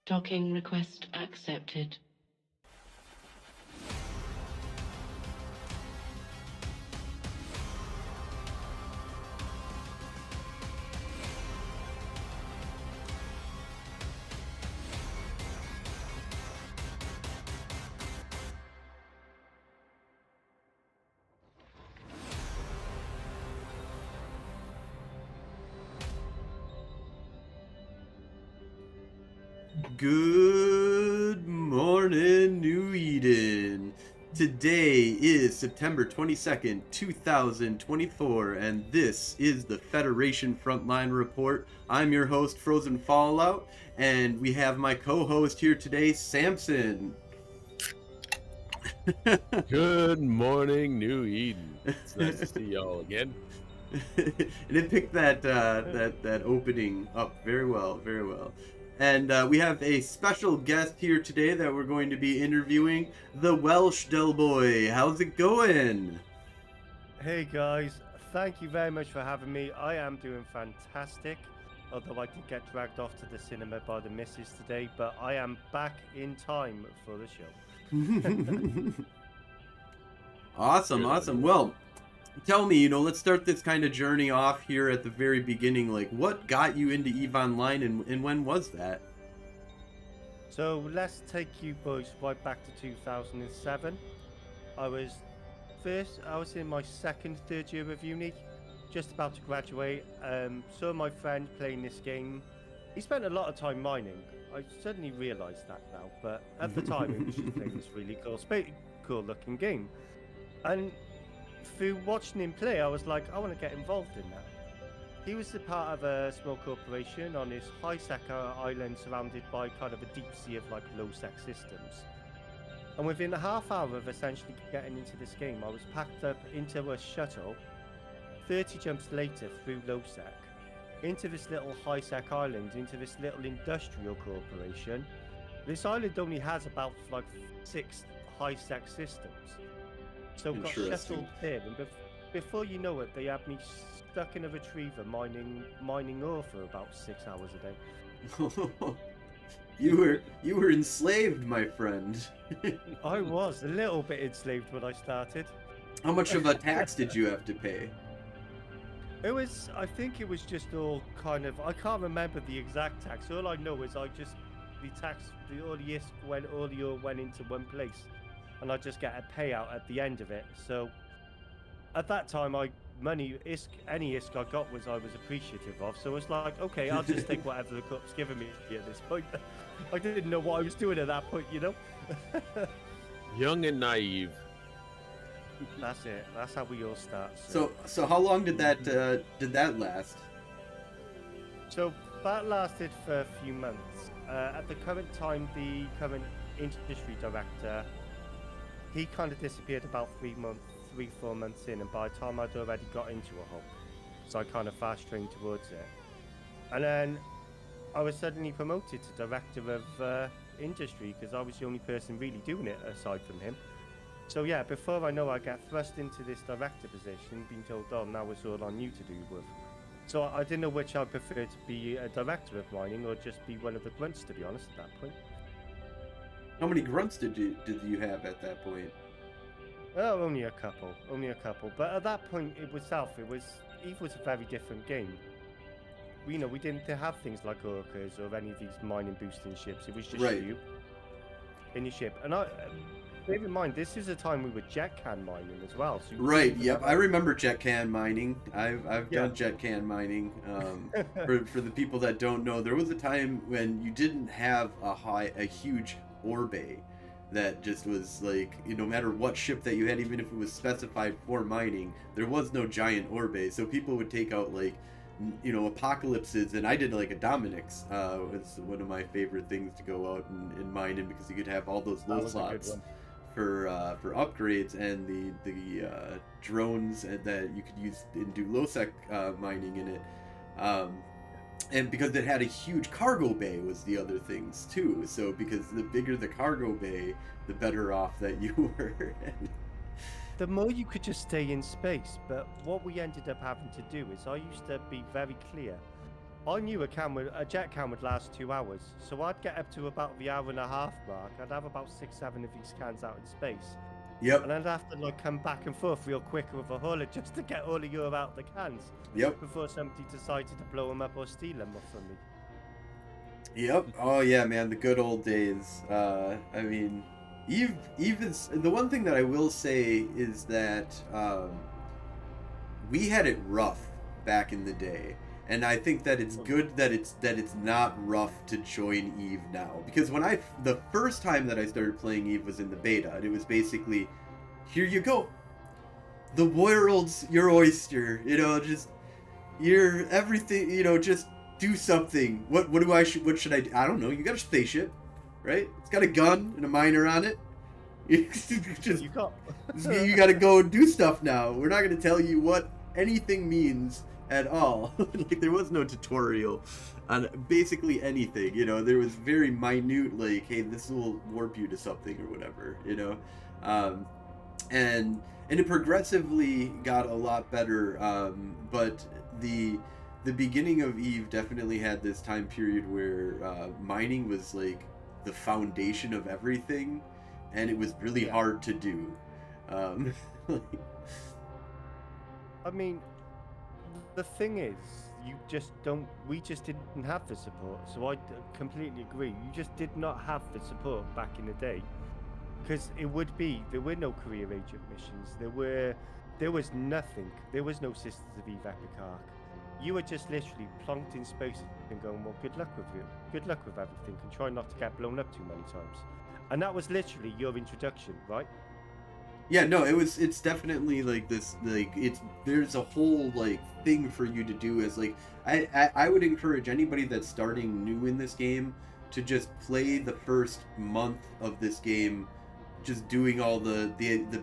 Docking request accepted. Good morning, New Eden. Today is September 22nd, 2024, and this is the Federation Frontline Report. I'm your host, Frozen Fallout, and we have my co-host here today, Samson. Good morning, New Eden. It's nice to see y'all again. And it picked that opening up very well, very well. And we have a special guest here today that we're going to be interviewing, TheWelshDelboy. How's it going? Hey guys, thank you very much for having me. I am doing fantastic, although I did get dragged off to the cinema by the missus today, but I am back in time for the show. Awesome. Well, tell me, let's start this kind of journey off here at the very beginning. Like, what got you into EVE Online, and when was that? So let's take you boys right back to 2007. I was in my third year of uni, just about to graduate. Saw my friend playing this game. He spent a lot of time mining. I suddenly realised that now, but at the time it was just playing this really cool looking game. And through watching him play, I was like, I want to get involved in that. He was a part of a small corporation on this high-sec island surrounded by kind of a deep sea of like low-sec systems. And within a half hour of essentially getting into this game, I was packed up into a shuttle, 30 jumps later through low-sec, into this little high-sec island, into this little industrial corporation. This island only has about like 6 high-sec systems. So got shuttled in, and before you know it, they had me stuck in a retriever mining ore for about 6 hours a day. You were enslaved, my friend. I was a little bit enslaved when I started. How much of a tax did you have to pay? I think it was just all kind of, I can't remember the exact tax. All I know is all the ore went into one place, and I just get a payout at the end of it. So at that time, any ISK I got I was appreciative of. So it's like, okay, I'll just take whatever the cup's giving me at this point. I didn't know what I was doing at that point, Young and naive. That's it. That's how we all start. So how long did that last? So that lasted for a few months. At the current time, the current industry director, he kind of disappeared about 3-4 months in, and by the time I'd already got into a hole, so I kind of fast trained towards it. And then I was suddenly promoted to director of industry, because I was the only person really doing it aside from him. So yeah, before I know, I get thrust into this director position, being told, oh, now it's all on you to do with. So I didn't know which I preferred, to be a director of mining or just be one of the grunts, to be honest, at that point. How many grunts did you have at that point? Oh, only a couple. But at that point, EVE was a very different game. We didn't have things like orcas or any of these mining boosting ships. It was just you in your ship. And bear in mind, this is a time we were jet can mining as well. So Yep. I remember jet can mining. I've done jet can mining. For the people that don't know, there was a time when you didn't have a huge ore bay that just was like, no matter what ship that you had, even if it was specified for mining, there was no giant ore bay. So people would take out like, apocalypses, and I did like a Dominic's. Was one of my favorite things to go out and mine in, because you could have all those low slots for upgrades, and the drones that you could use and do low sec mining in it. And because it had a huge cargo bay was the other things too. So because the bigger the cargo bay, the better off that you were. The more you could just stay in space. But what we ended up having to do is, I used to be very clear I knew a jet can would last 2 hours, so I'd get up to about the hour and a half mark. I'd have about 6, 7 of these cans out in space, Yep. and I'd have to like come back and forth real quick with a hauler just to get all of you out the cans. Yep. Before somebody decided to blow them up or steal them from me. Yep. Oh yeah, man, the good old days. I mean, Eve is the one thing that I will say is that we had it rough back in the day, and I think that it's good that it's not rough to join Eve now, because when the first time that I started playing Eve was in the beta, and it was basically, here you go, the world's your oyster, you know, just you're everything, you know, just do something. What should I do? I don't know. You got a spaceship, right? It's got a gun and a miner on it. You got to go and do stuff now. We're not going to tell you what anything means at all. Like, there was no tutorial on basically anything, you know. There was very minute, like, hey, this will warp you to something or whatever, you know. And it progressively got a lot better, but the beginning of Eve definitely had this time period where mining was like the foundation of everything, and it was really hard to do. I mean, the thing is, we just didn't have the support, so I completely agree. You just did not have the support back in the day, because there were no career agent missions, there was nothing, there was no Sisters of Eve Epic Arc. You were just literally plonked in space and going, well, good luck with everything, and try not to get blown up too many times. And that was literally your introduction, right? Yeah, no, it's definitely like this, like, there's a whole like thing for you to do. As like, I would encourage anybody that's starting new in this game to just play the first month of this game, just doing all the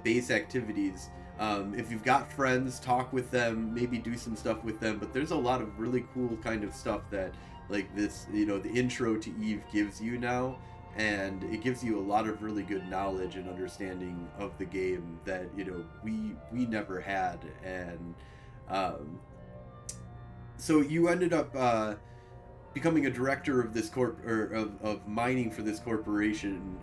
base activities. If you've got friends, talk with them, maybe do some stuff with them, but there's a lot of really cool kind of stuff that, like, this, you know, the intro to Eve gives you now, and it gives you a lot of really good knowledge and understanding of the game that, you know, we never had. And so you ended up becoming a director of this of mining for this corporation,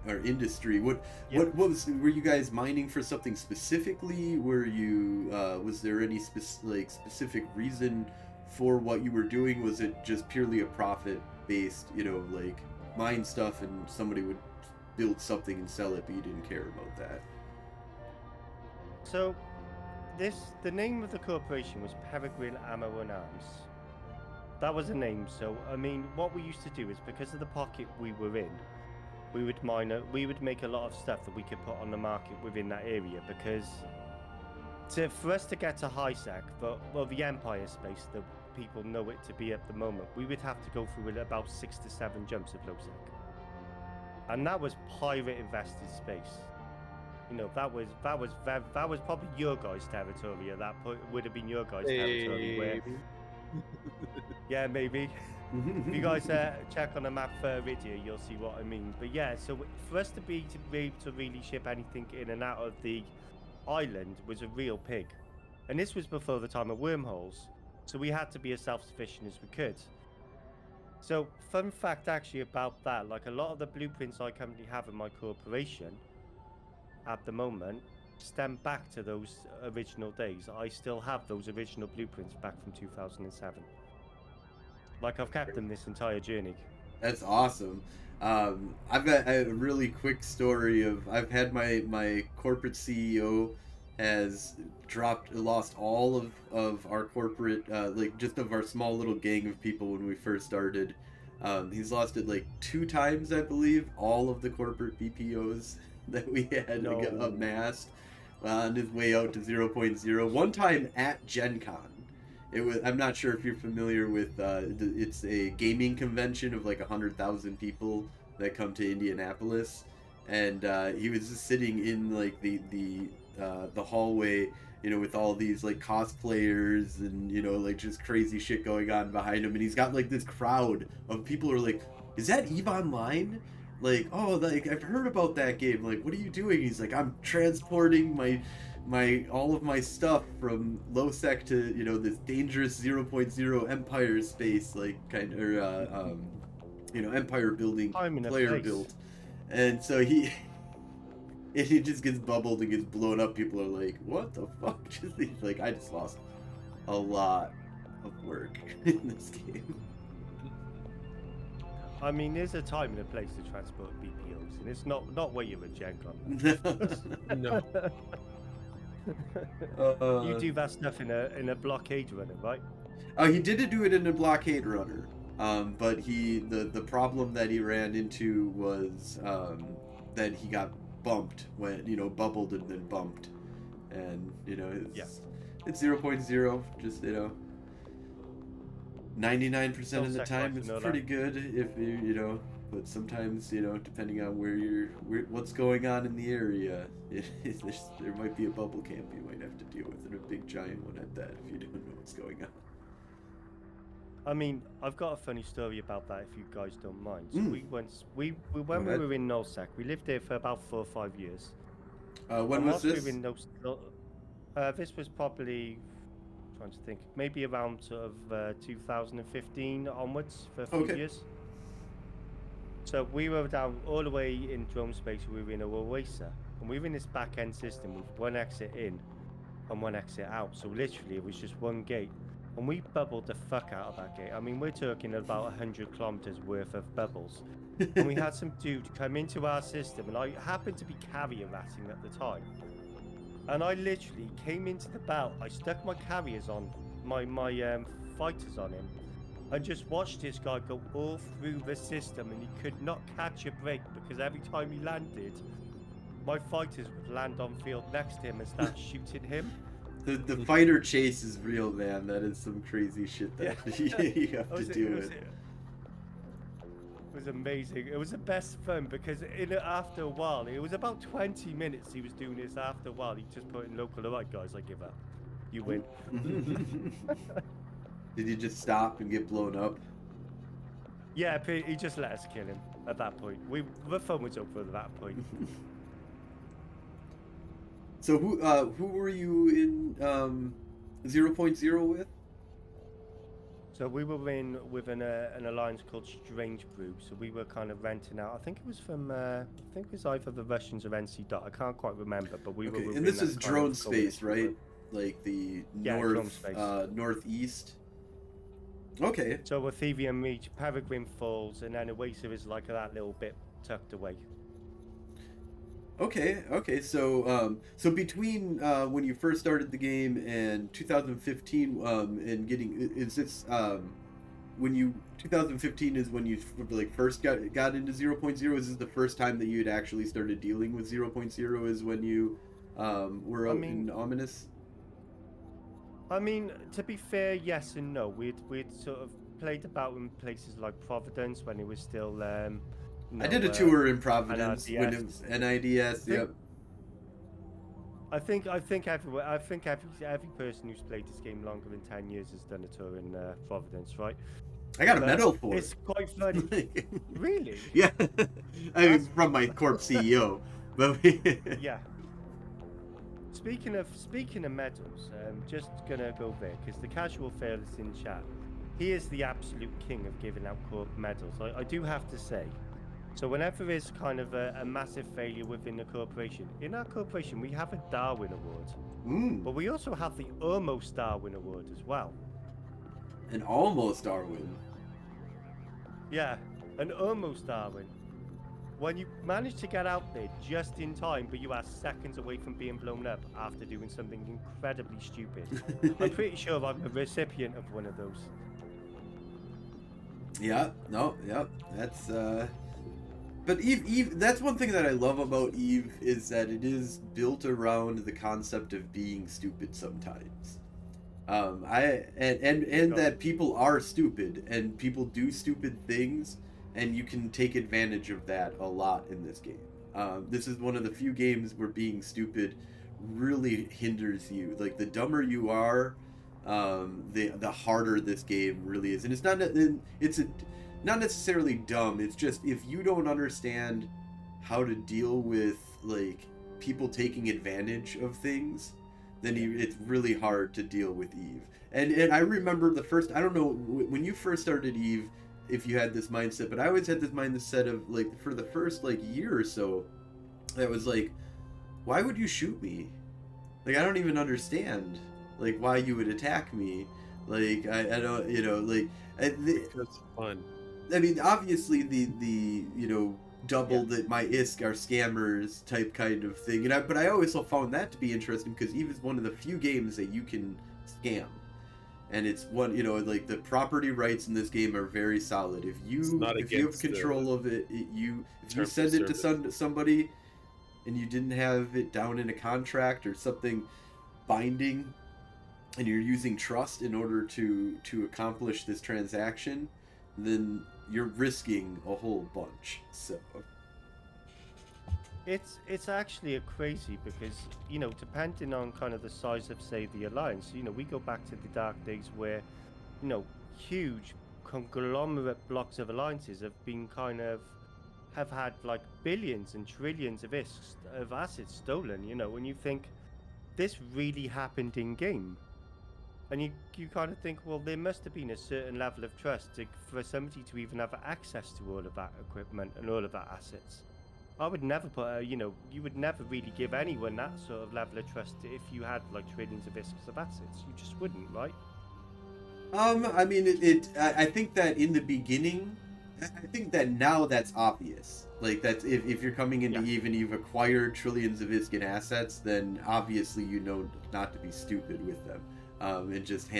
or industry. What were you guys mining for something specifically? Were you was there any specific reason for what you were doing? Was it just purely a profit based, you know, like, mine stuff and somebody would build something and sell it, but you didn't care about that? So the name of the corporation was Peregrine Ammo and Arms. That was a name. So I mean, what we used to do is, because of the pocket we were in, we would make a lot of stuff that we could put on the market within that area, because for us to get to high sec, the Empire space that people know it to be at the moment, we would have to go through about 6 to 7 jumps of low sec, and that was pirate invested space. You know, that was probably your guys' territory. At that point, it would have been your guys' territory. Where, yeah, maybe. If you guys check on the map for a video, you'll see what I mean. But yeah, so for us to be able to really ship anything in and out of the island was a real pig. And this was before the time of wormholes, so we had to be as self-sufficient as we could. So, fun fact actually about that, like, a lot of the blueprints I currently have in my corporation at the moment stem back to those original days. I still have those original blueprints back from 2007. Like, I've kept them this entire journey. That's awesome. I've got a really quick story of, I've had my corporate CEO has lost all of our corporate, like, just of our small little gang of people when we first started. He's lost it like 2 times, I believe, all of the corporate BPOs that we had amassed on his way out to 0.0. One time at Gen Con. I'm not sure if you're familiar with, it's a gaming convention of like 100,000 people that come to Indianapolis, and he was just sitting in like the hallway, you know, with all these like cosplayers and, you know, like just crazy shit going on behind him, and he's got like this crowd of people who are like, is that EVE Online? Like, oh, like, I've heard about that game, like, what are you doing? He's like, I'm transporting all of my stuff from low sec to this dangerous 0.0 Empire space, like Empire building player build, and so he just gets bubbled and gets blown up. People are like, what the fuck? He's like, I just lost a lot of work in this game. I mean, there's a time and a place to transport BPOs, and it's not where you're a gen gun. No. You do that stuff in a blockade runner, right? He did do it in a blockade runner, but the problem that he ran into was that he got bumped when bubbled and then bumped, and it's 0.0, just 99% of the time it's pretty good if but sometimes depending on what's going on in the area, there might be a bubble camp you might have to deal with, and a big giant one at that, if you don't know what's going on. I mean, I've got a funny story about that if you guys don't mind. So when we were in Nullsec, we lived there for about 4 or 5 years. When was this? This was probably, trying to think, maybe around sort of 2015 onwards for a few years. So we were down all the way in drone space. We were in a Oasis, and we were in this back end system with one exit in and one exit out. So literally, it was just one gate, and we bubbled the fuck out of that gate. I mean, we're talking about 100 kilometers worth of bubbles, and we had some dude come into our system, and I happened to be carrier ratting at the time. And I literally came into the belt. I stuck my carriers on, my fighters on him, and just watched this guy go all through the system, and he could not catch a break because every time he landed, my fighters would land on field next to him and start shooting him. The fighter chase is real, man. That is some crazy shit that you have to do with. It was amazing. It was the best fun because after a while, it was about 20 minutes he was doing this. After a while, he just put in local, alright guys, I give up. You win. Did you just stop and get blown up? Yeah, he just let us kill him at that point. The fun was over at that point. So who were you in 0.0 with? So we were in with an alliance called Strange Brew. So we were kind of renting out. I think it was from I think it was either the Russians or NC Dot. I can't quite remember, but we were. And this is drone space, right? Like the northeast. Okay. So Athenian Reach, Peregrine Falls, and then Oasis is like that little bit tucked away. Okay. So between when you first started the game and 2015, and when you 2015 is when you like first got into 0.0. Is this the first time that you had actually started dealing with 0.0? Is when you were out in Ominous? I mean, to be fair, yes and no. We'd sort of played about in places like Providence when it was still. I did a tour in Providence when it was NIDS. Yep. I think everywhere. I think every person who's played this game longer than 10 years has done a tour in Providence, right? I got a medal for it. It's quite funny. Really? Yeah. I mean, from my corp CEO, but yeah. Speaking of medals, just gonna go there because the casual fair that's in chat, he is the absolute king of giving out corp medals. I do have to say. So whenever there's kind of a massive failure within the corporation, in our corporation we have a Darwin Award, but we also have the Almost Darwin Award as well. An Almost Darwin? Yeah, an Almost Darwin. When you manage to get out there just in time, but you are seconds away from being blown up after doing something incredibly stupid. I'm pretty sure I'm a recipient of one of those. Yeah, that's But Eve, that's one thing that I love about Eve is that it is built around the concept of being stupid sometimes. That people are stupid and people do stupid things, and you can take advantage of that a lot in this game. This is one of the few games where being stupid really hinders you. Like the dumber you are, the harder this game really is, and it's not necessarily dumb. It's just if you don't understand how to deal with like people taking advantage of things, then it's really hard to deal with Eve. And I remember I don't know when you first started Eve, if you had this mindset, but I always had this mindset of like for the first like year or so, that was like, why would you shoot me? Like I don't even understand like why you would attack me. Like I don't like It's fun. I mean obviously the double that my ISK are scammers type kind of thing, but I always found that to be interesting because Eve is one of the few games that you can scam. And it's one, like the property rights in this game are very solid. If you have control of it, if you send it to somebody, and you didn't have it down in a contract or something binding, and you're using trust in order to accomplish this transaction, then you're risking a whole bunch. So it's actually a crazy because depending on kind of the size of say the alliance, we go back to the dark days where huge conglomerate blocks of alliances have had like billions and trillions of assets stolen, when you think this really happened in game. And you kind of think, well, there must have been a certain level of trust for somebody to even have access to all of that equipment and all of that assets. I would never put, you would never really give anyone that sort of level of trust if you had like trillions of assets. You just wouldn't, right? I mean, I think that in the beginning, I think that now that's obvious. Like that's if you're coming into Eve and you've acquired trillions of ISK assets, then obviously not to be stupid with them. And just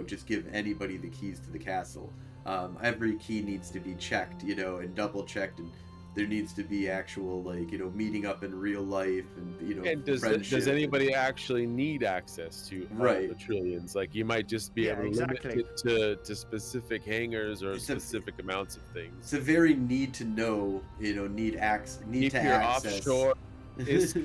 just give anybody the keys to the castle. Every key needs to be checked, and double checked, and there needs to be actual meeting up in real life and And does anybody actually need access to all the trillions? Like you might just be able to limit it to specific hangars or specific amounts of things. It's a very need to know, need to access. Offshore is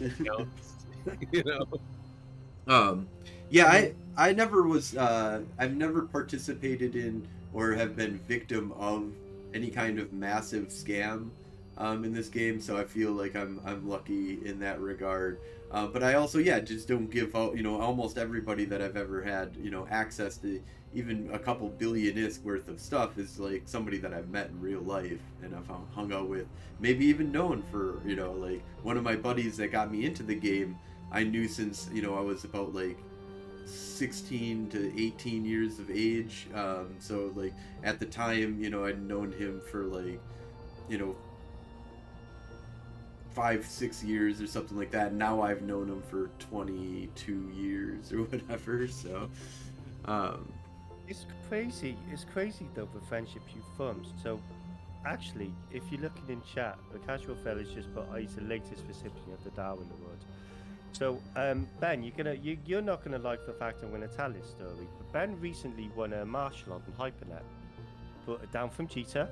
I never was I've never participated in or have been victim of any kind of massive scam in this game, so I feel like I'm lucky in that regard. But I also just don't give out almost everybody that I've ever had access to even a couple billion ISK worth of stuff is like somebody that I've met in real life and I've hung out with, maybe even known for like one of my buddies that got me into the game. I knew since I was about like 16 to 18 years of age, so like at the time I'd known him for like 5-6 years or something like that. Now I've known him for 22 years or whatever, so it's crazy though the friendships you formed. So actually, if you're looking in chat, the casual fella's just put he's the latest recipient of the Darwin Award. So, Ben, you're not gonna like the fact I'm gonna tell this story, but Ben recently won a martial art in Hypernet. Put it down from Cheetah.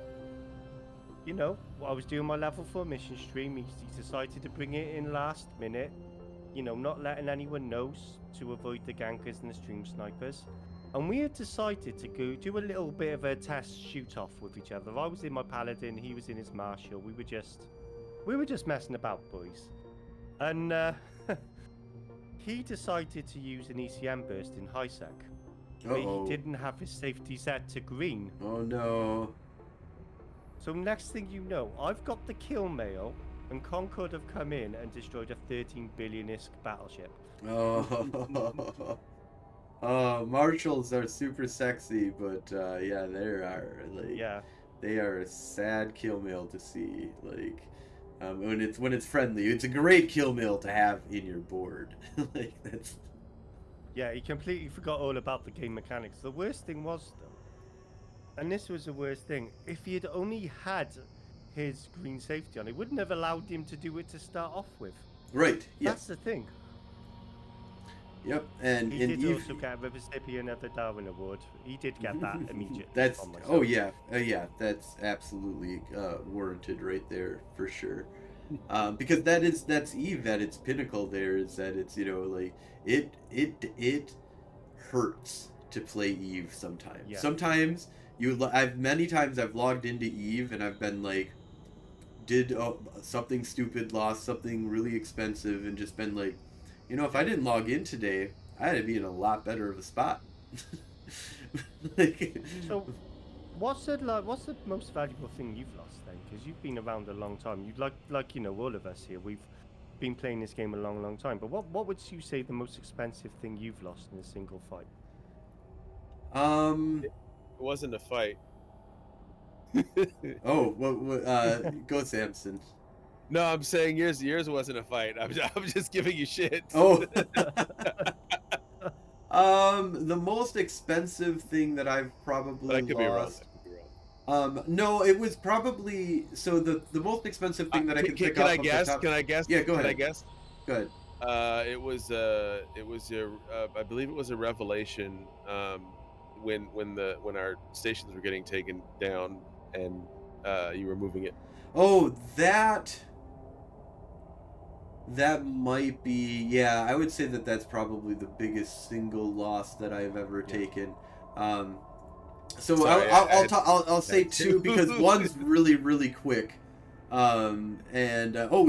I was doing my level 4 mission stream. He decided to bring it in last minute. Not letting anyone know to avoid the gankers and the stream snipers. And we had decided to go do a little bit of a test shoot off with each other. I was in my paladin, he was in his martial. We were just messing about, boys. And he decided to use an ECM burst in high sec. But he didn't have his safety set to green. Oh no. So next thing you know, I've got the kill mail, and Concord have come in and destroyed a 13 billion ISK battleship. Marshals are super sexy, but they are a sad kill mail to see. Like when it's friendly, it's a great kill mail to have in your board. Like that's. Yeah, he completely forgot all about the game mechanics. The worst thing was though. And this was the worst thing. If he had only had his green safety on, it wouldn't have allowed him to do it to start off with. Right. Yeah. That's the thing. Yep. And he did also get a recipient of the Darwin Award. He did get that immediately. That's that's absolutely warranted right there for sure. Because that's Eve at its pinnacle. There is that it's it hurts to play Eve sometimes. Yeah. Sometimes many times I've logged into Eve and I've been like did something stupid, lost something really expensive, and just been like, if I didn't log in today, I'd be in a lot better of a spot. So, what's the most valuable thing you've lost then? Because you've been around a long time. You like all of us here. We've been playing this game a long time. But what would you say the most expensive thing you've lost in a single fight? It wasn't a fight. Go Samson. No, I'm saying yours wasn't a fight. I'm just giving you shit. Oh. The most expensive thing that I've probably but I could lost. Be wrong. No, it was probably the most expensive thing that I could pick up. Can I guess? Yeah, go ahead. Can I guess? Go ahead. It was I believe it was a revelation when our stations were getting taken down and you were moving it. Oh, that might be, yeah, I would say that's probably the biggest single loss that I've ever taken. So sorry, I'll say two because one's really, really quick. We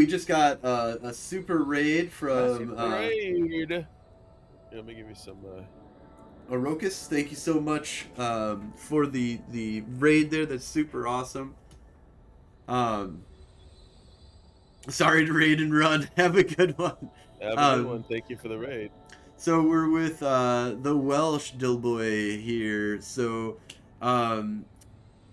just got a super raid from raid. Let me give you some Orokus, thank you so much for the raid there. That's super awesome. Sorry to raid and run. Have a good one. Have a good one. Thank you for the raid. So we're with TheWelshDelboy here. So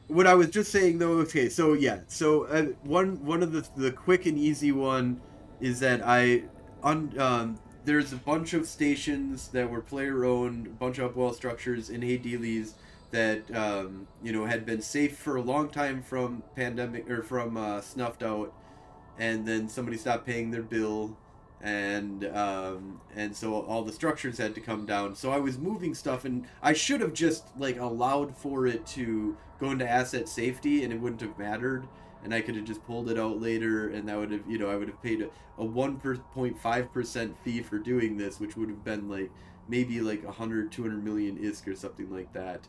what I was just saying though, okay, so yeah, so one of the quick and easy one is that there's a bunch of stations that were player owned, a bunch of upwell structures in Hadeles that had been safe for a long time from pandemic or from snuffed out, and then somebody stopped paying their bill, and so all the structures had to come down. So I was moving stuff, and I should have just allowed for it to go into asset safety, and it wouldn't have mattered, and I could have just pulled it out later, and that would have I would have paid a 1.5% fee for doing this, which would have been maybe 100-200 million ISK or something like that.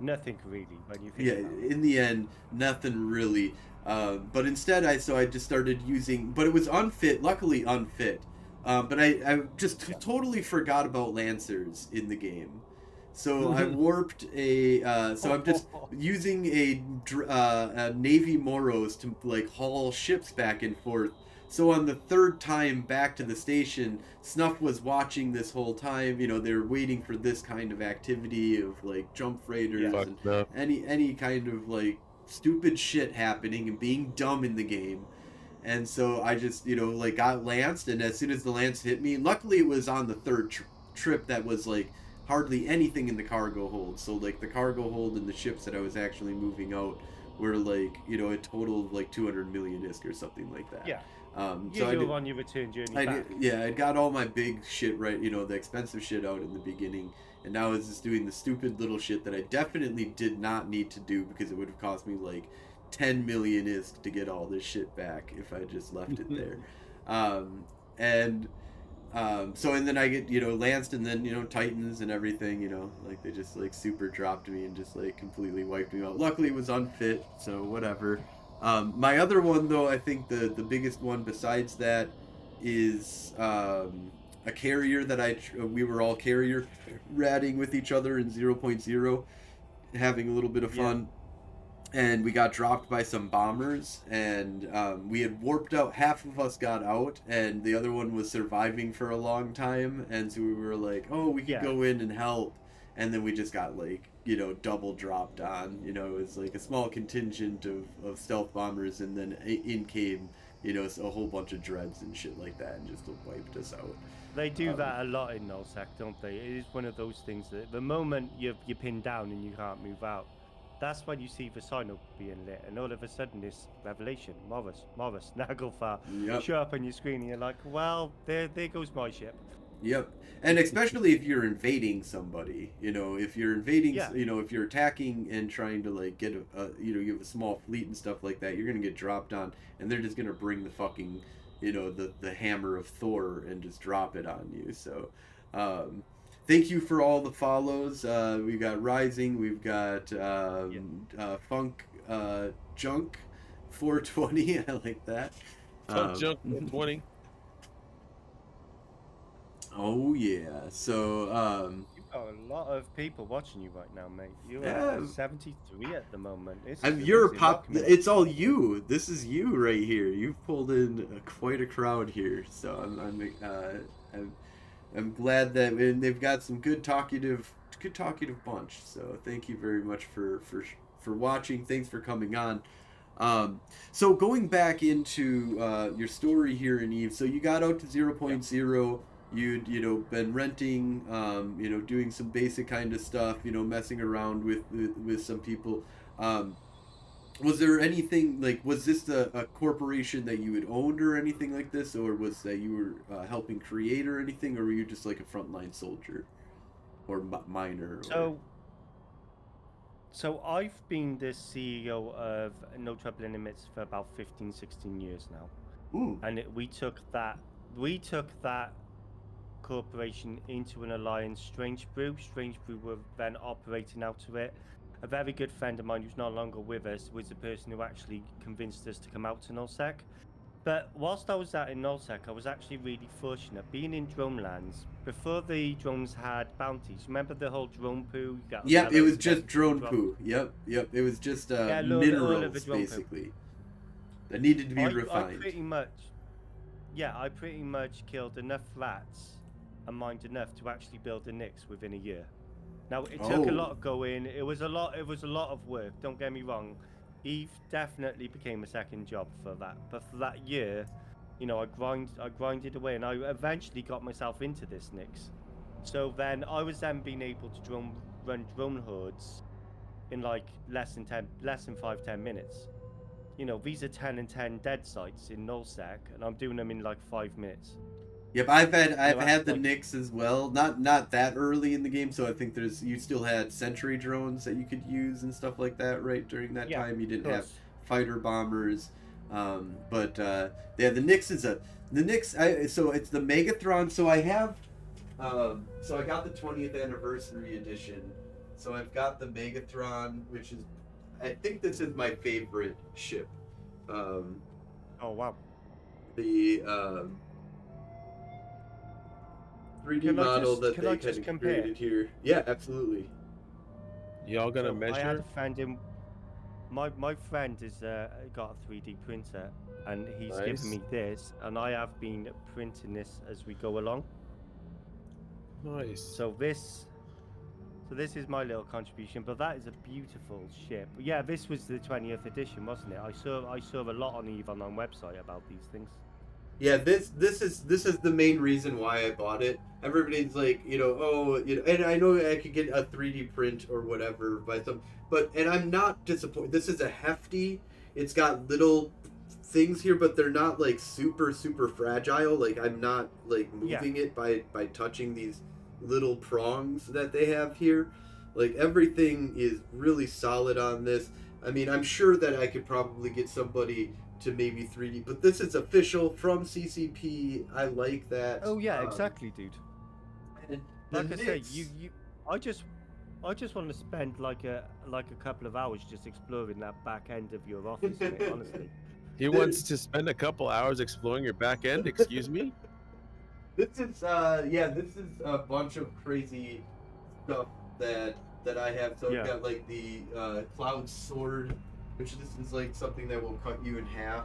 Nothing really when you think about it. In the end, nothing really. But instead, I just started using, but it was luckily unfit. But I just totally forgot about Lancers in the game. So I warped so I'm just using a Navy Moros to haul ships back and forth. So on the third time back to the station, Snuff was watching this whole time. They were waiting for this kind of activity of jump freighters and any kind of stupid shit happening and being dumb in the game. And so I just got lanced, and as soon as the lance hit me, luckily it was on the third trip that was hardly anything in the cargo hold. So the cargo hold and the ships that I was actually moving out were a total of 200 million ISK or something like that. Yeah. So I did, on your return journey back. I got all my big shit right, the expensive shit out in the beginning, and now I was just doing the stupid little shit that I definitely did not need to do, because it would have cost me 10 million ISK to get all this shit back if I just left it there. And then I get lanced, and then Titans and everything, they just super dropped me and just completely wiped me out. Luckily it was unfit, so whatever. My other one though, I think the biggest one besides that is a carrier that we were all carrier ratting with each other in 0.0, having a little bit of fun. And we got dropped by some bombers, and we had warped out. Half of us got out, and the other one was surviving for a long time, and so we were we could go in and help, and then we just got double dropped on. It was a small contingent of stealth bombers, and then in came a whole bunch of dreads and shit like that, and just wiped us out. They do that a lot in Nullsec, don't they? It is one of those things that the moment you're pinned down and you can't move out, that's when you see the sign up being lit, and all of a sudden this revelation, Morris, Naglfar, show up on your screen, and you're like, well, there goes my ship. Yep. And especially if you're invading somebody, if you're invading, if you're attacking and trying to get you have a small fleet and stuff like that, you're going to get dropped on, and they're just going to bring the fucking, the hammer of Thor and just drop it on you. So, thank you for all the follows. We've got Rising, we've got Funk Junk, 420. I like that. Talk junk 20. Oh yeah. So You've got a lot of people watching you right now, mate. You're yeah, at 73 at the moment. This is you're a lot community. It's all you. This is you right here. You've pulled in quite a crowd here. So I'm glad that, and they've got some good talkative bunch. So thank you very much for watching. Thanks for coming on. So going back into your story here in Eve, so you got out to 0.0. You'd been renting, doing some basic kind of stuff, messing around with some people. Was there anything like, was this a corporation that you had owned or anything like this, or was that you were helping create or anything, or were you just like a frontline soldier or miner? So I've been the CEO of No Trouble in Limits for about 15, 16 years now. Ooh. And we took that corporation into an alliance, Strange Brew. Strange Brew were then operating out of it. A very good friend of mine who's no longer with us was the person who actually convinced us to come out to Nullsec. But whilst I was out in Nullsec, I was actually really fortunate. Being in drone lands, before the drones had bounties, remember the whole drone poo? Yep, it was just drone poo. Yep. It was just minerals, basically, that needed to be refined. I pretty much killed enough rats and mined enough to actually build a Nix within a year. Now, it took a lot of going. It was a lot of work, don't get me wrong. Eve definitely became a second job for that. But for that year, I grinded away, and I eventually got myself into this Nix. So then I was being able to run drone hordes in like less than 5-10 minutes. These are 10 and 10 dead sites in Nullsec, and I'm doing them in like 5 minutes. Yep, I've had the Nix as well. Not that early in the game, so I think you still had sentry drones that you could use and stuff like that, right? During that time, you didn't have fighter bombers, but the Nix so it's the Megathron. So I have, so I got the 20th anniversary edition. So I've got the Megathron, which is, I think this is my favorite ship. Oh wow. The 3D model that they kind of created here. Yeah, absolutely. Y'all gonna measure? I had a friend in. My friend has got a 3D printer, and he's given me this, and I have been printing this as we go along. Nice. So this is my little contribution, but that is a beautiful ship. Yeah, this was the 20th edition, wasn't it? I saw a lot on the Eve Online website about these things. Yeah, this is the main reason why I bought it. Everybody's like, and I know I could get a 3D print or whatever by some, and I'm not disappointed. This is a hefty. It's got little things here, but they're not like super fragile. Like I'm not like moving it by touching these little prongs that they have here. Like everything is really solid on this. I mean, I'm sure that I could probably get somebody to maybe 3D, but this is official from CCP. I like that. Oh yeah, exactly, dude. Like I say, I just want to spend like a couple of hours just exploring that back end of your office, mate, honestly. He wants to spend a couple hours exploring your back end. Excuse me. This is a bunch of crazy stuff that I have. So I've got like the Cloud Sword, which this is like something that will cut you in half.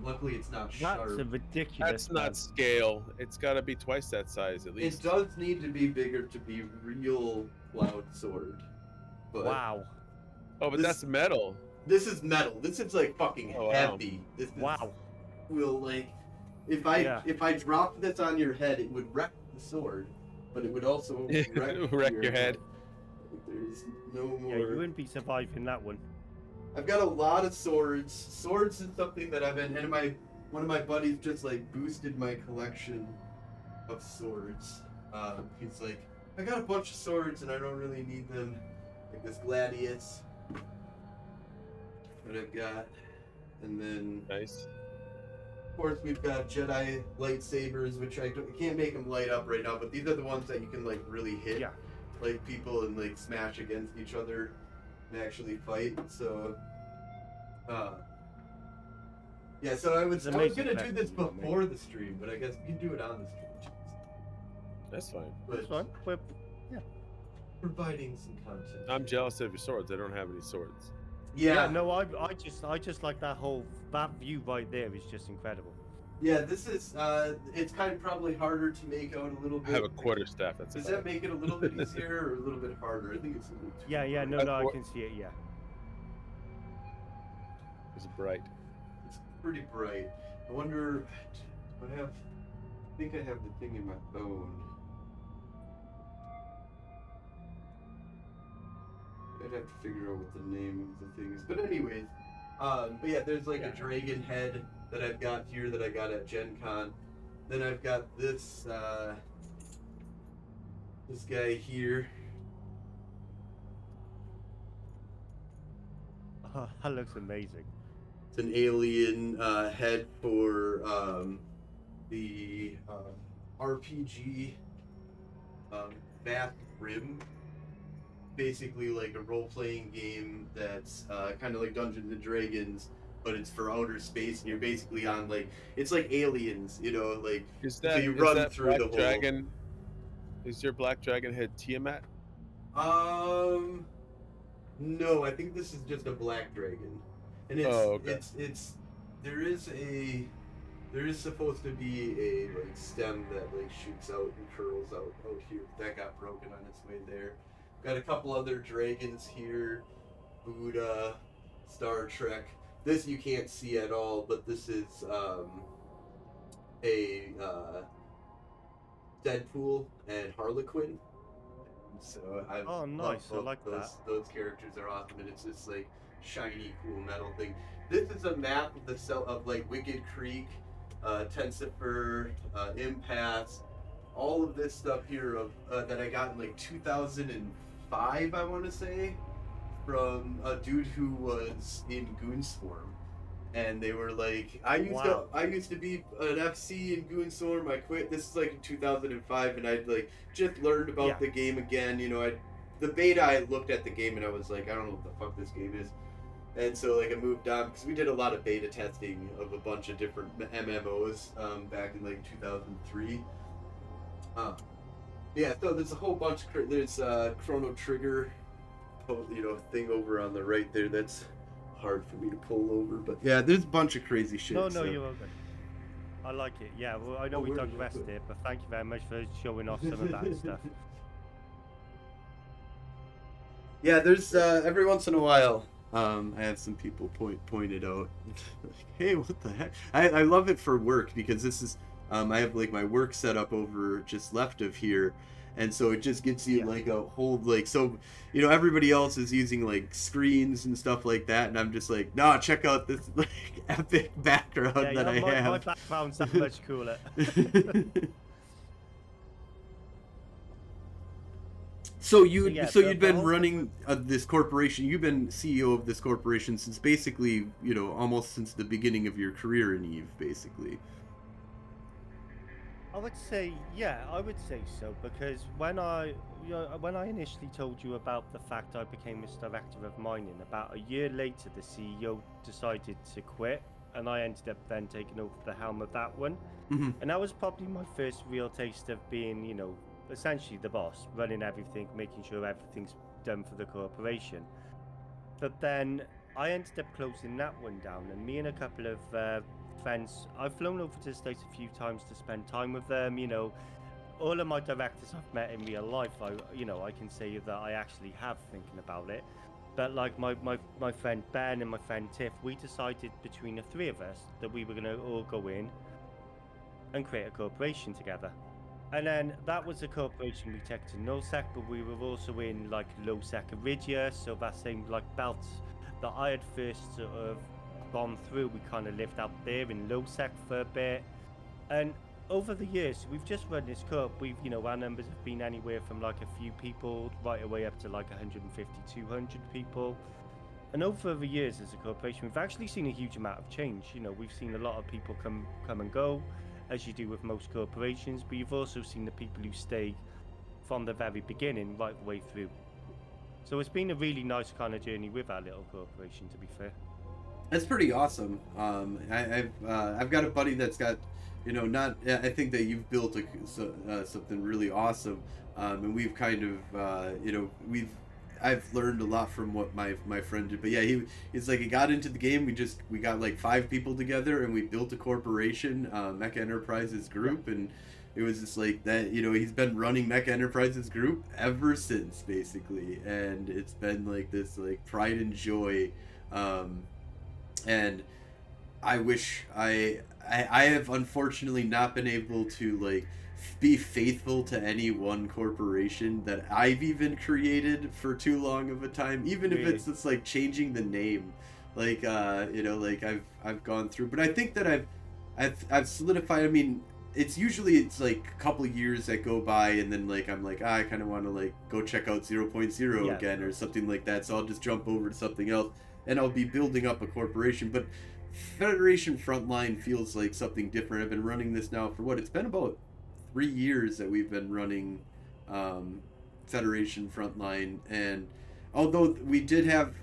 Luckily, it's not sharp. That's a ridiculous. That's not scale. It's got to be twice that size at least. It does need to be bigger to be real Cloud Sword. But wow. Oh, but that's metal. This is metal. This is like fucking heavy. This is, will like, if I dropped this on your head, it would wreck the sword, but it would also wreck your head. There's no more. Yeah, you wouldn't be surviving that one. I've got a lot of swords. Swords is something that I've been, and one of my buddies just like boosted my collection of swords. He's like, I got a bunch of swords and I don't really need them. Like this Gladius that I've got, and then nice. Of course, we've got Jedi lightsabers, which I can't make them light up right now, but these are the ones that you can like really hit, like people and like smash against each other and actually fight. So, Yeah, so I was gonna amazing do this collection, you know what I mean? before the stream, but I guess we can do it on the stream. That's fine. That's But fine. providing some content. I'm jealous of your swords. I don't have any swords. Yeah. No, I just like that view right there is just incredible. Yeah, this is it's kind of probably harder to make out a little bit. I have a quarterstaff. That's Does about that make it a little bit easier or a little bit harder? I think it's a little too Yeah, hard. no, I can see it. Yeah. It's bright. It's pretty bright. I wonder. I think I have the thing in my phone. I'd have to figure out what the name of the thing is. But anyways, but yeah, there's like a dragon head that I've got here that I got at Gen Con. Then I've got this this guy here. Oh, that looks amazing. It's an alien head for the RPG Back Rim. Basically like a role-playing game that's kind of like Dungeons and Dragons, but it's for outer space, and you're basically on like it's like Aliens, you know, like so you run through the whole. Dragon. Is your black dragon head Tiamat? No, I think this is just a black dragon, and it's there is supposed to be a like stem that like shoots out and curls out here. That got broken on its way there. Got a couple other dragons here, Buddha, Star Trek. This you can't see at all, but this is a Deadpool and Harlequin. So Oh, nice! I like that. Those characters are awesome, and it's this like shiny, cool metal thing. This is a map of like Wicked Creek, Tensifer, Impasse, all of this stuff here of that I got in like 2005, I want to say, from a dude who was in Goonswarm. And they were like, I used to be an FC in Goonswarm. I quit. This is like in 2005, and I'd like just learned about the game again. You know, the beta. I looked at the game and I was like, I don't know what the fuck this game is. And so like I moved on because we did a lot of beta testing of a bunch of different MMOs back in like 2003. Yeah, so there's a whole bunch. There's Chrono Trigger, you know, thing over on the right there. That's hard for me to pull over, but yeah, there's a bunch of crazy shit. No, you're okay. I like it. Yeah, well, I know we digressed it, but thank you very much for showing off some of that stuff. Yeah, there's every once in a while, I have some people point it out. Like, hey, what the heck? I love it for work because this is I have like my work set up over just left of here. And so it just gets you like a whole like, so, you know, everybody else is using like screens and stuff like that. And I'm just like, nah, check out this like epic background that I have. My background's that much cooler. So you'd been running this corporation. You've been CEO of this corporation since basically, you know, almost since the beginning of your career in EVE, basically. I would say so, because when I initially told you about the fact I became this director of mining, about a year later the CEO decided to quit, and I ended up then taking over the helm of that one. Mm-hmm. And that was probably my first real taste of being, you know, essentially the boss, running everything, making sure everything's done for the corporation. But then I ended up closing that one down, and me and a couple of friends, I've flown over to the States a few times to spend time with them. You know, all of my directors I've met in real life, I can say that I actually have, thinking about it. But like my friend Ben and my friend Tiff, we decided between the three of us that we were going to all go in and create a corporation together. And then that was a corporation we took to nullsec, but we were also in like lowsec Iridia, so that same like belt that I had first sort of gone through, we kind of lived out there in lowsec for a bit. And over the years we've just run this corp, we've, you know, our numbers have been anywhere from like a few people right away up to like 150, 200 people. And over the years as a corporation, we've actually seen a huge amount of change. You know, we've seen a lot of people come and go, as you do with most corporations, but you've also seen the people who stay from the very beginning right the way through. So it's been a really nice kind of journey with our little corporation, to be fair. That's pretty awesome. I've got a buddy that's got, not. I think that you've built something really awesome, and we've kind of, I've learned a lot from what my friend did. But yeah, he's like he got into the game. We got like 5 people together and we built a corporation, Mecha Enterprises Group, and it was just like that. He's been running Mecha Enterprises Group ever since, basically, and it's been like this like pride and joy. And I wish I have unfortunately not been able to like be faithful to any one corporation that I've even created for too long of a time, even if it's just like changing the name, like like I've gone through, but I think that I've solidified. I mean, it's like a couple of years that go by, and then like I'm like, I kind of want to like go check out 0.0 again or something like that, so I'll just jump over to something else and I'll be building up a corporation. But Federation Frontline feels like something different. I've been running this now for it's been about 3 years that we've been running Federation Frontline, and although we did have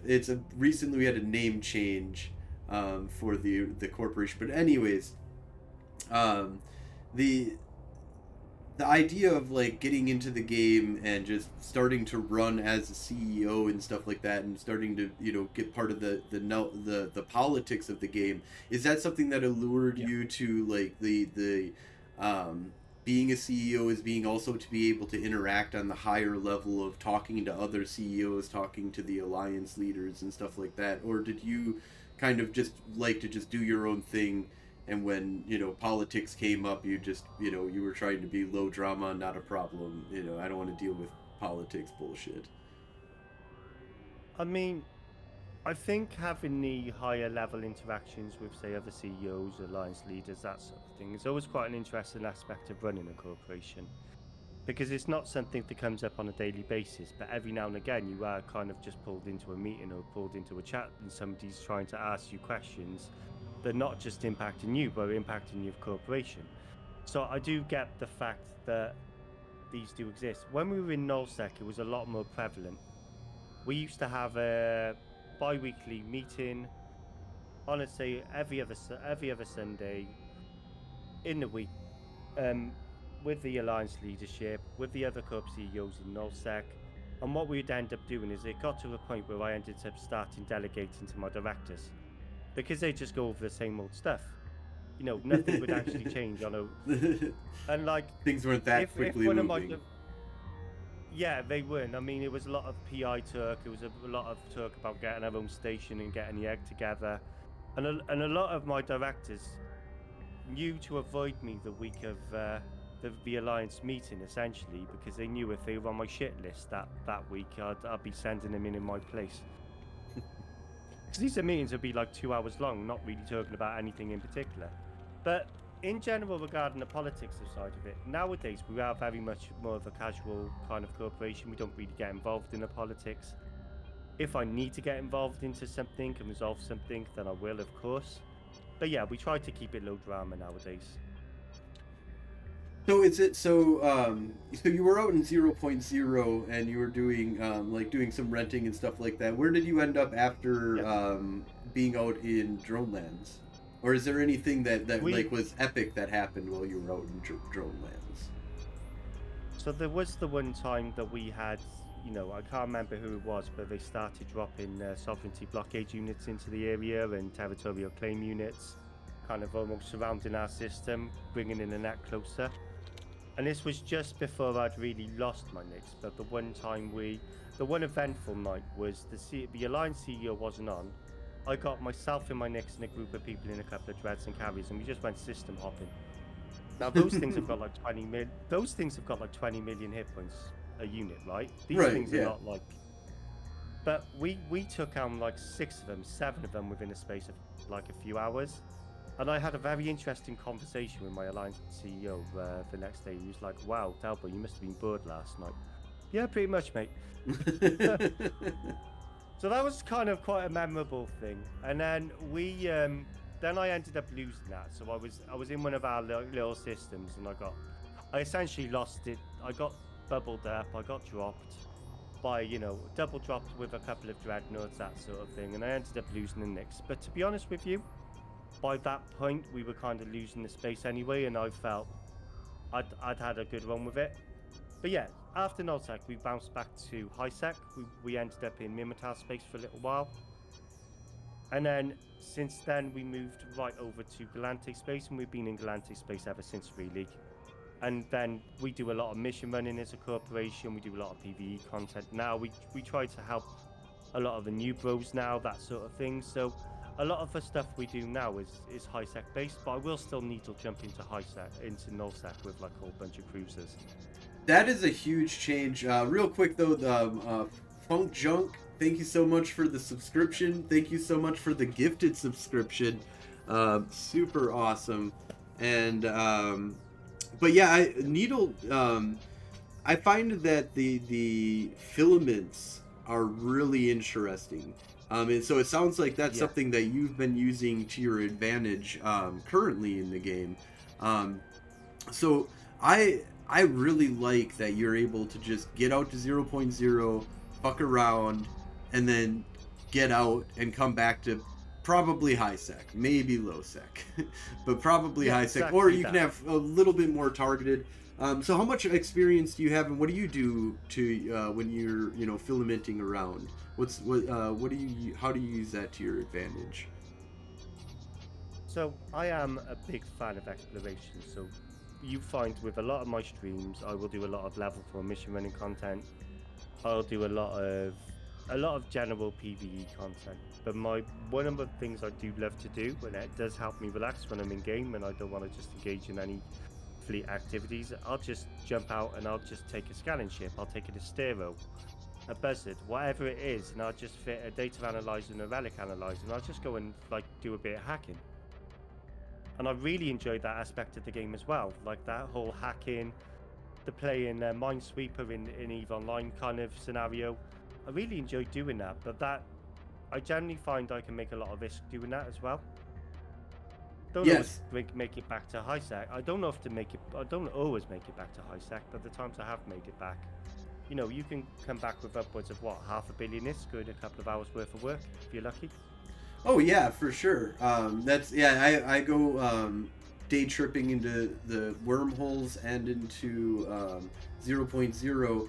recently we had a name change for the corporation, but anyways, the idea of like getting into the game and just starting to run as a CEO and stuff like that, and starting to get part of the politics of the game, is that something that allured you to like the being a CEO is being also to be able to interact on the higher level of talking to other CEOs, talking to the alliance leaders and stuff like that? Or did you kind of just like to just do your own thing, and when politics came up, you just you were trying to be low drama, not a problem, I don't want to deal with politics bullshit? I mean, I think having the higher level interactions with, say, other CEOs, alliance leaders, that sort of thing, is always quite an interesting aspect of running a corporation, because it's not something that comes up on a daily basis, but every now and again you are kind of just pulled into a meeting or pulled into a chat and somebody's trying to ask you questions that are not just impacting you, but impacting your corporation. So I do get the fact that these do exist. When we were in Nullsec, it was a lot more prevalent. We used to have a bi-weekly meeting, honestly, every other Sunday in the week, with the alliance leadership, with the other corp CEOs in Nullsec. And what we'd end up doing is it got to a point where I ended up starting delegating to my directors, because they just go over the same old stuff. Nothing would actually change on a... And like... Things weren't that quickly moving. Yeah, they weren't. I mean, it was a lot of PI talk. It was a lot of talk about getting our own station and getting the egg together. And a lot of my directors knew to avoid me the week of the Alliance meeting, essentially, because they knew if they were on my shit list that week, I'd be sending them in my place. Because these meetings would be like 2 hours long, not really talking about anything in particular. But in general, regarding the politics side of it, nowadays we are very much more of a casual kind of corporation. We don't really get involved in the politics. If I need to get involved into something and resolve something, then I will, of course. But yeah, we try to keep it low drama nowadays. So is it so you were out in 0.0 and you were doing doing some renting and stuff like that. Where did you end up after being out in Dronelands? Or is there anything that was epic that happened while you were out in Dronelands? So there was the one time that we had, I can't remember who it was, but they started dropping sovereignty blockade units into the area and territorial claim units, kind of almost surrounding our system, bringing in the net closer. And this was just before I'd really lost my nicks, but the one eventful night was the Alliance CEO wasn't on. I got myself and my nicks and a group of people in a couple of dreads and carries, and we just went system hopping. Now those things have got like 20 million. Those things have got like 20 million hit points a unit, right? These things are not like. But we took out like 7 of them within a space of like a few hours. And I had a very interesting conversation with my Alliance CEO the next day. He was like, "Wow, Delboy, you must have been bored last night." Yeah, pretty much, mate. So that was kind of quite a memorable thing. And then then I ended up losing that. So I was in one of our little systems, and I essentially lost it. I got bubbled up. I got dropped. by, double dropped with a couple of dreadnoughts, that sort of thing, and I ended up losing the Nyx. But to be honest with you, by that point we were kind of losing the space anyway, and I felt I'd had a good run with it. But yeah, after Nullsec we bounced back to Highsec. We ended up in Mimitar space for a little while, and then since then we moved right over to Galactic space, and we've been in Galactic space ever since, really. And then we do a lot of mission running as a corporation. We do a lot of PvE content now. We try to help a lot of the new bros now, that sort of thing. So a lot of the stuff we do now is high-sec based, but I will still needle jump into into null-sec with like a whole bunch of cruisers. That is a huge change. Real quick though, the Funk Junk, thank you so much for the subscription. Thank you so much for the gifted subscription. Super awesome. And but yeah, needle. I find that the filaments are really interesting. And so it sounds like that's something that you've been using to your advantage currently in the game. So I really like that you're able to just get out to 0.0, fuck around, and then get out and come back to probably high sec, maybe low sec, but probably high sec, exactly, or you can have a little bit more targeted. So how much experience do you have, and what do you do to when you're filamenting around? How do you use that to your advantage? So I am a big fan of exploration. So you find with a lot of my streams, I will do a lot of level 4 mission running content. I'll do a lot of general PvE content. But one of the things I do love to do, and it does help me relax when I'm in game and I don't want to just engage in any fleet activities, I'll just jump out and I'll just take a scanning ship. I'll take it a Stero, a Buzzard, whatever it is, and I'll just fit a data analyzer and a relic analyzer, and I'll just go and like do a bit of hacking. And I really enjoyed that aspect of the game as well, like that whole hacking, the playing Minesweeper in EVE Online kind of scenario. I really enjoyed doing that, but I generally find I can make a lot of risk doing that as well. Don't always make it back to high sec. I don't know if to make it. I don't always make it back to high sec, but the times I have made it back, you can come back with upwards of what, 500 million is good, a couple of hours worth of work if you're lucky. Oh yeah, for sure. I go day tripping into the wormholes and into 0.0.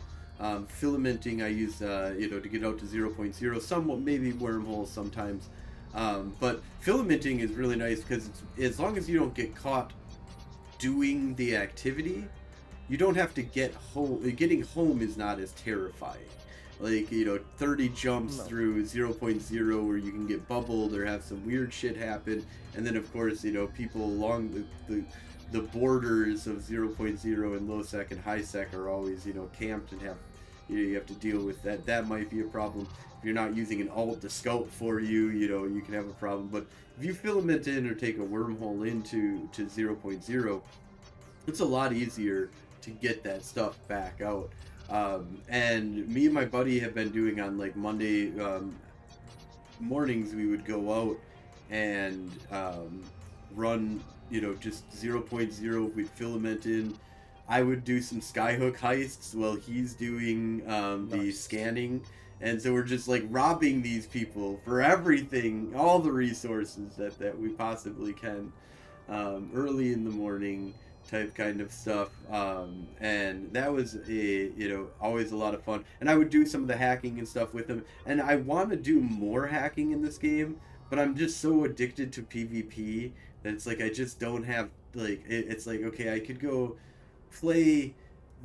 Filamenting I use to get out to 0.0. Somewhat maybe wormholes sometimes. But filamenting is really nice because as long as you don't get caught doing the activity, you don't have to get home. Getting home is not as terrifying. Like, 30 jumps through 0.0 where you can get bubbled or have some weird shit happen. And then, of course, people along the borders of 0.0 and low sec and high sec are always, camped and have, you have to deal with that. That might be a problem. If you're not using an alt to scout for you, you can have a problem. But if you filament in or take a wormhole into 0.0, it's a lot easier to get that stuff back out. And me and my buddy have been doing on like Monday mornings, we would go out and run, just 0.0. We'd filament in. I would do some skyhook heists while he's doing the scanning. And so we're just like robbing these people for everything, all the resources that we possibly can, early in the morning type kind of stuff. And that was always a lot of fun. And I would do some of the hacking and stuff with him. And I want to do more hacking in this game, but I'm just so addicted to PvP that it's like I just don't have it's like, okay, I could go play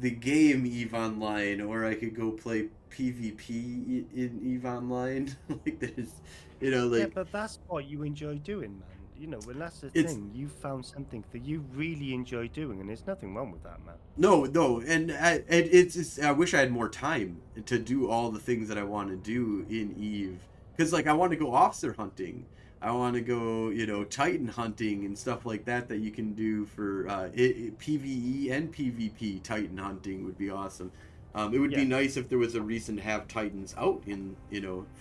the game EVE Online, or I could go play PvP in EVE Online. Like there's, yeah, but that's what you enjoy doing, man. And that's the thing. You found something that you really enjoy doing, and there's nothing wrong with that, man. No, and it's I wish I had more time to do all the things that I want to do in EVE, because like I want to go officer hunting. I want to go, Titan hunting and stuff like that you can do for PvE and PvP. Titan hunting would be awesome. It would be nice if there was a reason to have Titans out in,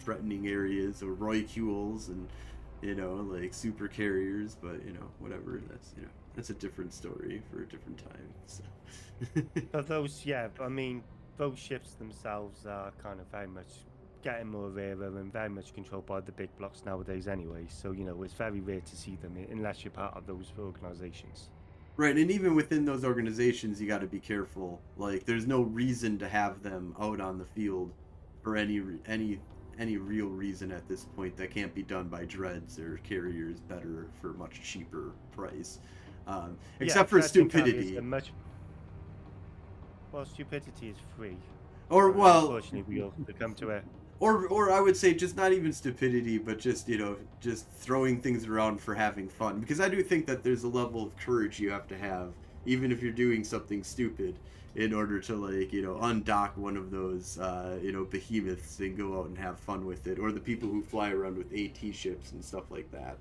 threatening areas, or Roycules and, like super carriers, but, whatever. That's a different story for a different time. So. But those, I mean, those ships themselves are kind of very much getting more rarer and very much controlled by the big blocks nowadays anyway. So, it's very rare to see them unless you're part of those organizations. Right, and even within those organizations, you got to be careful. Like, there's no reason to have them out on the field for any real reason at this point that can't be done by dreads or carriers better for much cheaper price. Except for stupidity. Well, stupidity is free. Or, well, unfortunately, we all come to it. Or I would say just not even stupidity, but just, just throwing things around for having fun. Because I do think that there's a level of courage you have to have, even if you're doing something stupid, in order to, like, undock one of those, behemoths and go out and have fun with it. Or the people who fly around with AT ships and stuff like that.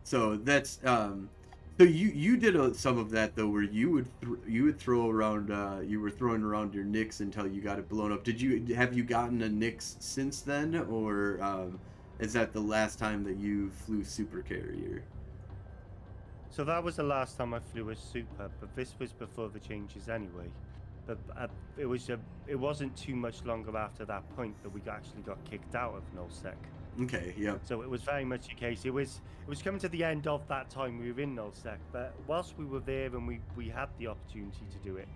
So that's... So you did some of that though, where you would throw around you were throwing around your Nix until you got it blown up. Have you gotten a Nix since then, or is that the last time that you flew super carrier? So that was the last time I flew a super, but this was before the changes anyway. But it wasn't too much longer after that point that we actually got kicked out of nullsec. Okay, yeah. So it was very much a case. It was coming to the end of that time we were in nullsec, but whilst we were there and we had the opportunity to do it,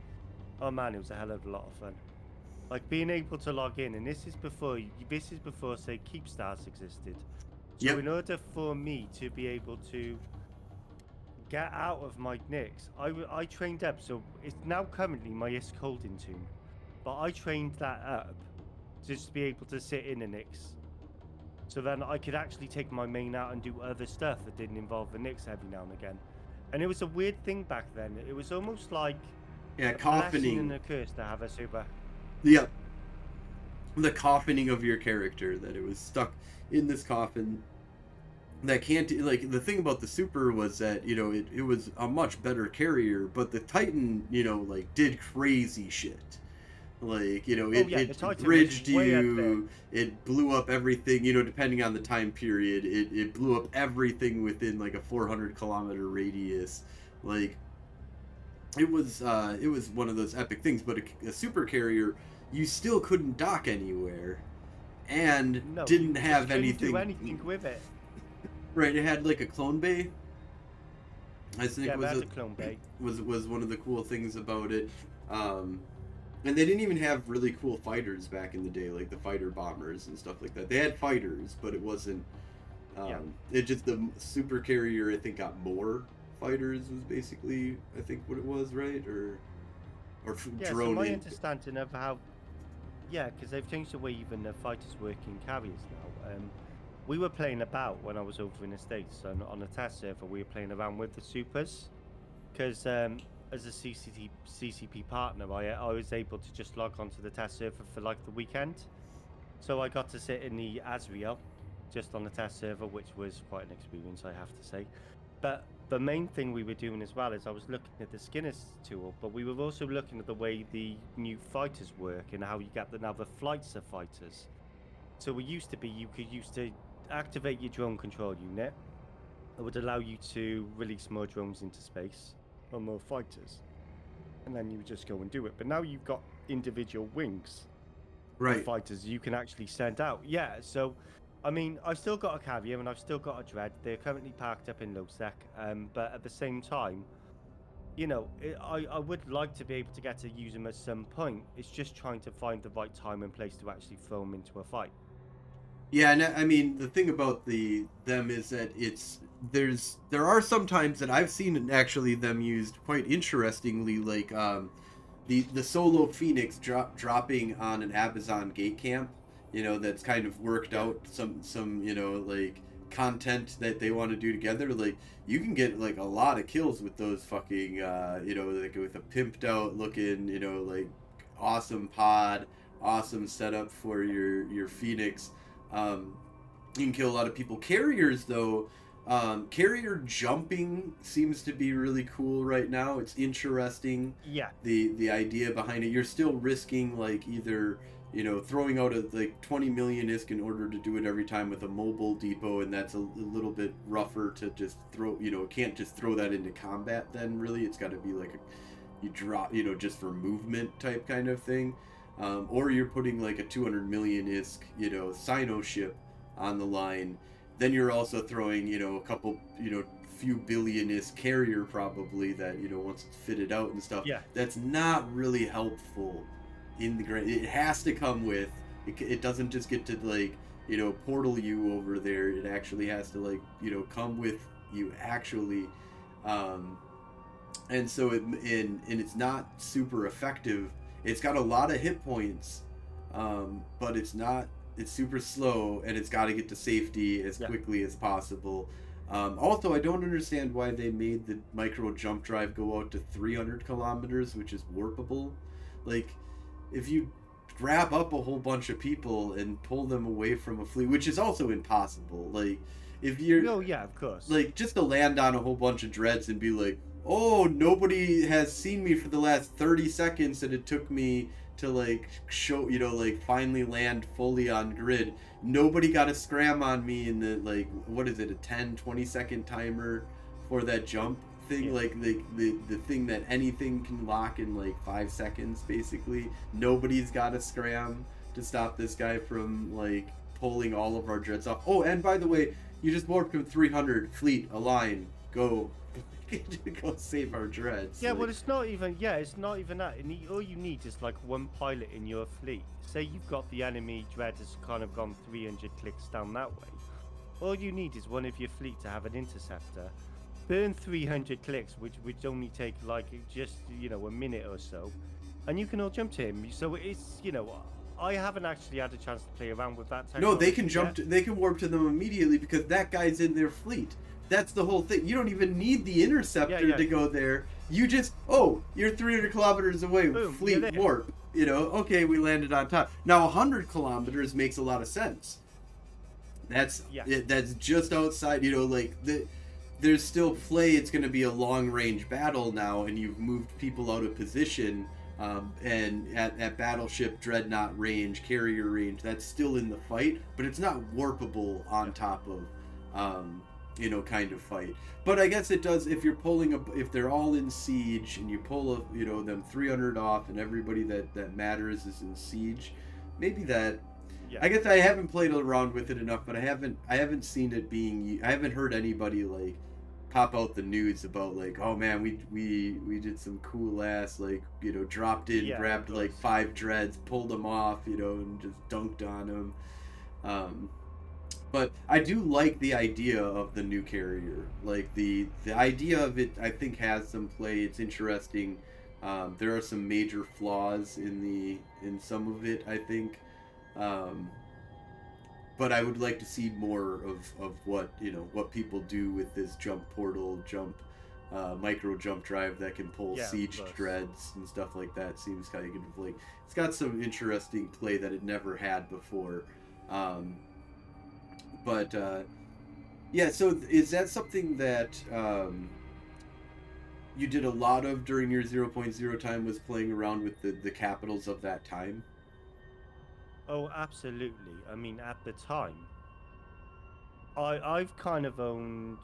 oh man, it was a hell of a lot of fun. Like being able to log in, and this is before say Keepstars existed. So yep. In order for me to be able to get out of my Nix, I trained up. So it's now currently my ISK holding tune, but I trained that up just to be able to sit in a Nix. So then I could actually take my main out and do other stuff that didn't involve the Nix every now and again. And it was a weird thing back then. It was almost like a blessing and a curse to have a super. Yep. The coffining of your character, that it was stuck in this coffin. That can't, like, the thing about the super was that, it was a much better carrier, but the Titan, did crazy shit. Like, it bridged you, it blew up everything, depending on the time period, it blew up everything within, like, a 400-kilometer radius. Like, it was one of those epic things, but a super carrier, you still couldn't dock anywhere, and didn't have anything. Do anything with it. Right, it had, like, a clone bay. I think it was a clone bay. Was one of the cool things about it. And they didn't even have really cool fighters back in the day, like the fighter bombers and stuff like that. They had fighters, but it wasn't... It just, the super carrier, I think, got more fighters, was basically, I think, what it was, right? Or drone. So my understanding of how... Yeah, because they've changed the way even the fighters work in carriers now. We were playing about when I was over in the States, and on a test server, we were playing around with the supers. Because... as a CCP partner, I was able to just log onto the test server for like the weekend. So I got to sit in the Azrael just on the test server, which was quite an experience, I have to say. But the main thing we were doing as well is I was looking at the Skinner's tool, but we were also looking at the way the new fighters work and how you get the flights of fighters. So it used to be you could use to activate your drone control unit. It would allow you to release more drones into space. Or more fighters, and then you just go and do it. But now you've got individual wings, right? Fighters you can actually send out. Yeah, so I mean, I've still got a carrier and I've still got a dread. They're currently parked up in low-sec, but at the same time, I would like to be able to get to use them at some point. It's just trying to find the right time and place to actually throw them into a fight. Yeah, and I mean, the thing about them is that there are some times that I've seen actually them used quite interestingly, like the solo Phoenix dropping on an Amazon gate camp, that's kind of worked out some like content that they want to do together. Like, you can get like a lot of kills with those fucking like with a pimped out looking, like awesome pod, awesome setup for your Phoenix. You can kill a lot of people. Carriers, though, carrier jumping seems to be really cool right now. It's interesting. Yeah. The idea behind it. You're still risking, like, either, throwing out like 20 million ISK in order to do it every time with a mobile depot, and that's a little bit rougher to just throw, can't just throw that into combat then, really. It's got to be like you drop, just for movement type kind of thing, or you're putting like a 200 million isk, Sino ship on the line. Then you're also throwing, a couple, few billion isk carrier probably that, once it's fitted out and stuff. Yeah. That's not really helpful in the grand. It has to come with. It doesn't just get to like, portal you over there. It actually has to like, come with you actually. And so it's not super effective. It's got a lot of hit points, but it's super slow, and it's got to get to safety as quickly as possible. Also, I don't understand why they made the micro jump drive go out to 300 kilometers, which is warpable. Like, if you grab up a whole bunch of people and pull them away from a fleet, which is also impossible. Like, if you're... Oh, yeah, of course. Like, just to land on a whole bunch of dreads and be like, oh, nobody has seen me for the last 30 seconds, and it took me to, like, show, like, finally land fully on grid. Nobody got a scram on me in the, like, what is it, a 10, 20-second timer for that jump thing? Yeah. Like, the thing that anything can lock in, like, 5 seconds, basically. Nobody's got a scram to stop this guy from, like, pulling all of our dreads off. Oh, and by the way, you just warped him 300, fleet, align, go. Go save our dreads. Yeah, like, well, it's not even that. All you need is like one pilot in your fleet. Say you've got the enemy dread has kind of gone 300 clicks down that way. All you need is one of your fleet to have an interceptor, burn 300 clicks, which only take like just a minute or so, and you can all jump to him. So it's I haven't actually had a chance to play around with that technology. No, they can jump. They can warp to them immediately because that guy's in their fleet. That's the whole thing. You don't even need the interceptor to go there. You just, you're 300 kilometers away. Boom, fleet warp. Okay, we landed on top. Now 100 kilometers makes a lot of sense. That's just outside. There's still play. It's going to be a long range battle now, and you've moved people out of position. And at battleship dreadnought range, carrier range, that's still in the fight, but it's not warpable on top of. Kind of fight. But I guess it does if you're if they're all in siege and you pull them 300 off and everybody that matters is in siege. Maybe that. Yeah. I guess I haven't played around with it enough, but I haven't seen it being. I haven't heard anybody like pop out the news about like, oh man, we did some cool ass like dropped in, grabbed like 5 dreads, pulled them off, and just dunked on them. But I do like the idea of the new carrier. Like the idea of it, I think has some play. It's interesting. There are some major flaws in some of it, I think. But I would like to see more of what people do with this jump portal, micro jump drive that can pull siege dreads and stuff like that. Seems kind of like it's got some interesting play that it never had before. But so is that something that you did a lot of during your 0.0 time, was playing around with the capitals of that time? Oh, absolutely. I mean, at the time, I've kind of owned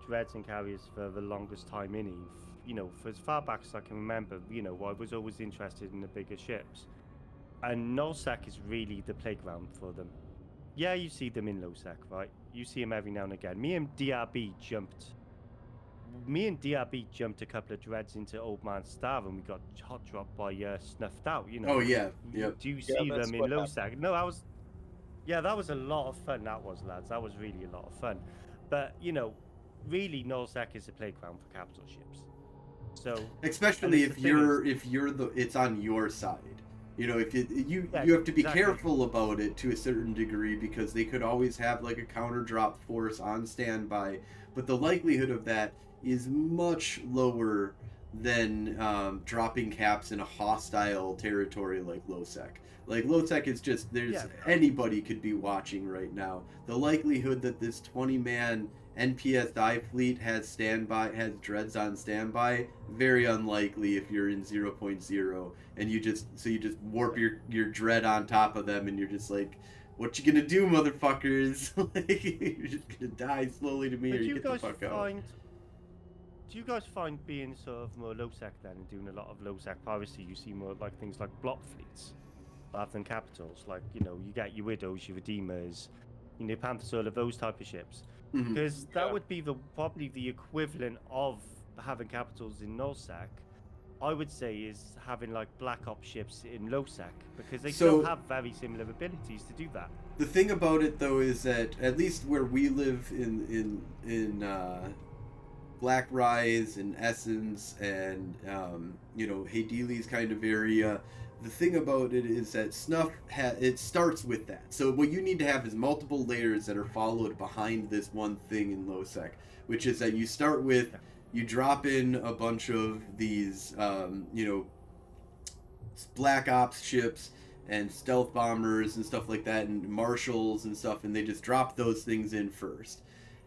dreads and carriers for the longest time in Eve. For as far back as I can remember, I was always interested in the bigger ships. And Nullsec is really the playground for them. Yeah, you see them in low-sec, right? You see them every now and again. Me and DRB jumped a couple of dreads into Old Man Star, and we got hot dropped by Snuffed Out, Oh, yeah. Yep. Do you see them in low-sec? No, that was a lot of fun, that was, lads. That was really a lot of fun. But, really, Nullsec is a playground for capital ships. So, especially if it's on your side. If you have to be careful about it to a certain degree, because they could always have like a counter drop force on standby, but the likelihood of that is much lower than dropping caps in a hostile territory like low-sec. Like low-sec is just anybody could be watching right now. The likelihood that this 20-man NPSI fleet has dreads on standby, very unlikely if you're in 0.0 and you just warp your dread on top of them and you're just like, what you gonna do, motherfuckers? Like, you're just gonna die slowly to me, or you get the fuck out. do you guys find being sort of more low sec then and doing a lot of low sec piracy, you see more like things like block fleets rather than capitals? Like, you know, you get your widows, your redeemers, you know, panthers, all of those type of ships. Mhm. Because that Yeah. would be probably the equivalent of having capitals in null sec. I would say is having like black ops ships in low sec because they still So- have very similar abilities to do that. The thing about it though is that at least where we live in Black Rise and Essence and you know, Hadeli's kind of area, the thing about it is that Snuff it starts with that. So what you need to have is multiple layers that are followed behind this one thing in low sec, which is that you start with, you drop in a bunch of these you know, black ops ships and stealth bombers and stuff like that and marshals and stuff, and they just drop those things in first.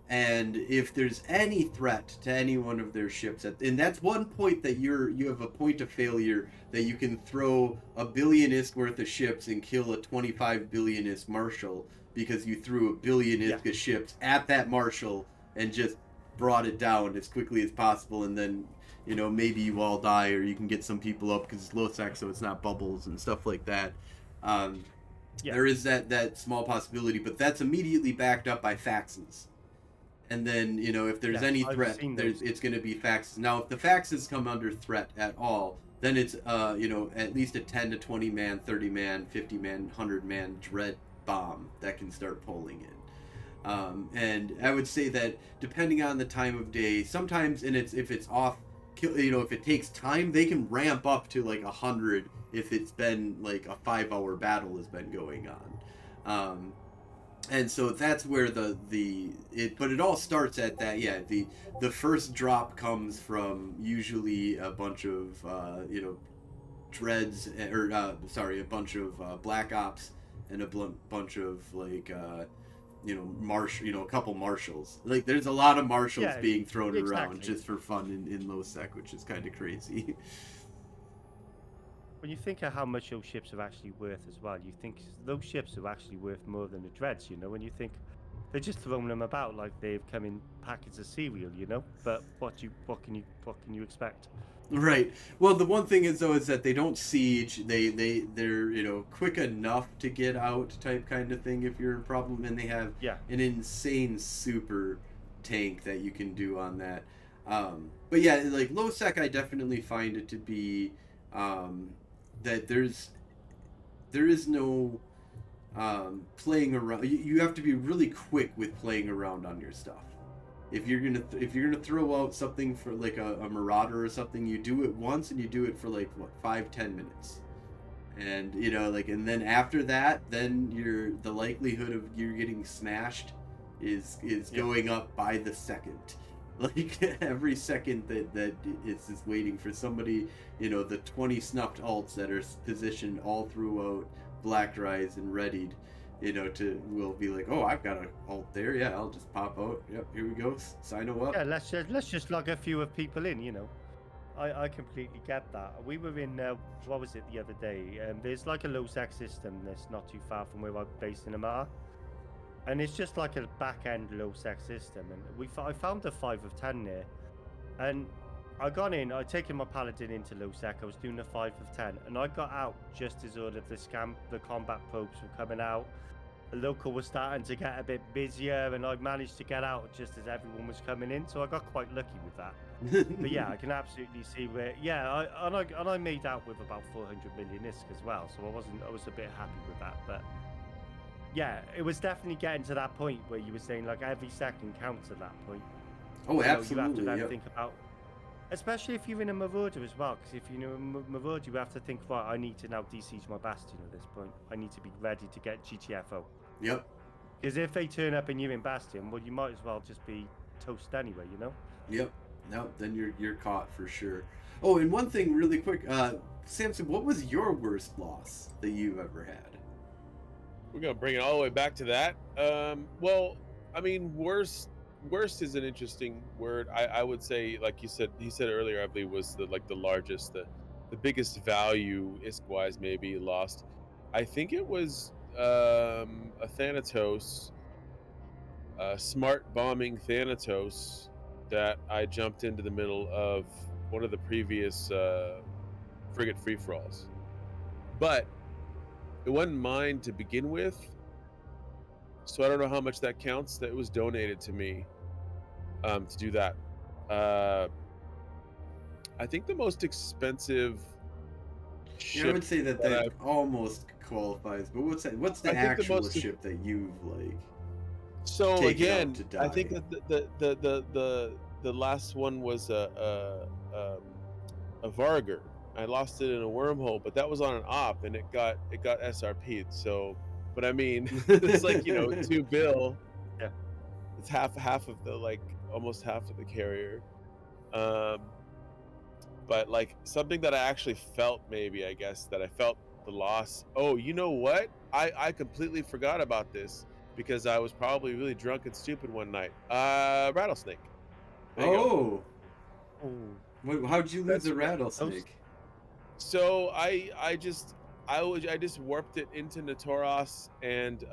And if there's any threat to any one of their ships, and that's one point that you have a point of failure, that you can throw a billion-isk worth of ships and kill a 25 billion-isk marshal because you threw a billion-isk of ships at that marshal and just brought it down as quickly as possible, and then, you know, maybe you all die or you can get some people up because it's low sec, so it's not bubbles and stuff like that. There is that small possibility, but that's immediately backed up by faxes. And then, you know, if there's any threat, it's going to be faxes. Now, if the faxes come under threat at all, then it's, you know, at least a 10 to 20 man, 30 man, 50 man, 100 man dread bomb that can start pulling in. And I would say that depending on the time of day, sometimes, and if it's off, you know, if it takes time, they can ramp up to like 100 if it's been like a 5-hour battle has been going on. And so that's where but it all starts at that. The first drop comes from usually a bunch of you know, dreads, or a bunch of black ops and a bunch of like you know, a couple marshals. Like there's a lot of marshals being thrown around just for fun in low sec, which is kind of crazy. When you think of how much those ships are actually worth as well, you think those ships are actually worth more than the dreads, you know, when you think they're just throwing them about like they've come in packets of cereal, you know. But what can you expect? Right. Well, the one thing is though is that they don't siege. They're, you know, quick enough to get out type kind of thing if you're in problem, and they have an insane super tank that you can do on that. But yeah, like low sec, I definitely find it to be that there is no playing around. You have to be really quick with playing around on your stuff. If you're gonna throw out something for like a marauder or something, you do it once and you do it for like what, 5-10 minutes, and you know, like, and then after that, then the likelihood of you getting smashed is going up by the second. Like every second that it's just waiting for somebody, you know, the 20 snuffed alts that are positioned all throughout Black Rise and readied, you know, will be like, oh, I've got an alt there, yeah, I'll just pop out, yep, here we go, sign up. Yeah, let's just log a few of people in, you know. I completely get that. We were in what was it the other day? There's like a low sec system that's not too far from where I'm based in Amar. And it's just like a back-end low-sec system, and I found a 5 of 10 there, and I got in. I'd taken my paladin into low-sec. I was doing a 5 of 10, and I got out just as all of the combat probes were coming out. The local was starting to get a bit busier, and I managed to get out just as everyone was coming in, so I got quite lucky with that. But yeah, I can absolutely see where. Yeah, I made out with about 400 million ISK as well, so I was a bit happy with that, but. Yeah, it was definitely getting to that point where you were saying like every second counts at that point. Oh, absolutely. You have to then think about, especially if you're in a Marauder as well, because if you're in a Marauder, you have to think, right, I need to now de-siege my Bastion at this point. I need to be ready to get GTFO. Yep. Because if they turn up and you're in Bastion, well, you might as well just be toast anyway, you know? Yep. No, then you're caught for sure. Oh, and one thing really quick, Samson, what was your worst loss that you've ever had? We're gonna bring it all the way back to that. Well, I mean, worst is an interesting word. I would say, like he said earlier, I believe was the largest, the biggest value ISK-wise maybe lost. I think it was a Thanatos, smart bombing Thanatos that I jumped into the middle of one of the previous frigate free-for-alls. But it wasn't mine to begin with, so I don't know how much that counts. That it was donated to me to do that. I think the most expensive Yeah, I ship would say that I've almost qualifies. But what's that? What's the I think the actual most ship that you've like so taken out again, to I die? think that the last one was a Varger. I lost it in a wormhole, but that was on an op, and it got SRP'd. So, but I mean, it's like, you know, $2 Yeah. It's half of the, like, almost half of the carrier. But like something that I actually felt, maybe, I guess, that I felt the loss. Oh, you know what? I completely forgot about this because I was probably really drunk and stupid one night. Rattlesnake. There you go. Oh, how'd you lose That's a right. rattlesnake? So I just warped it into Natoros and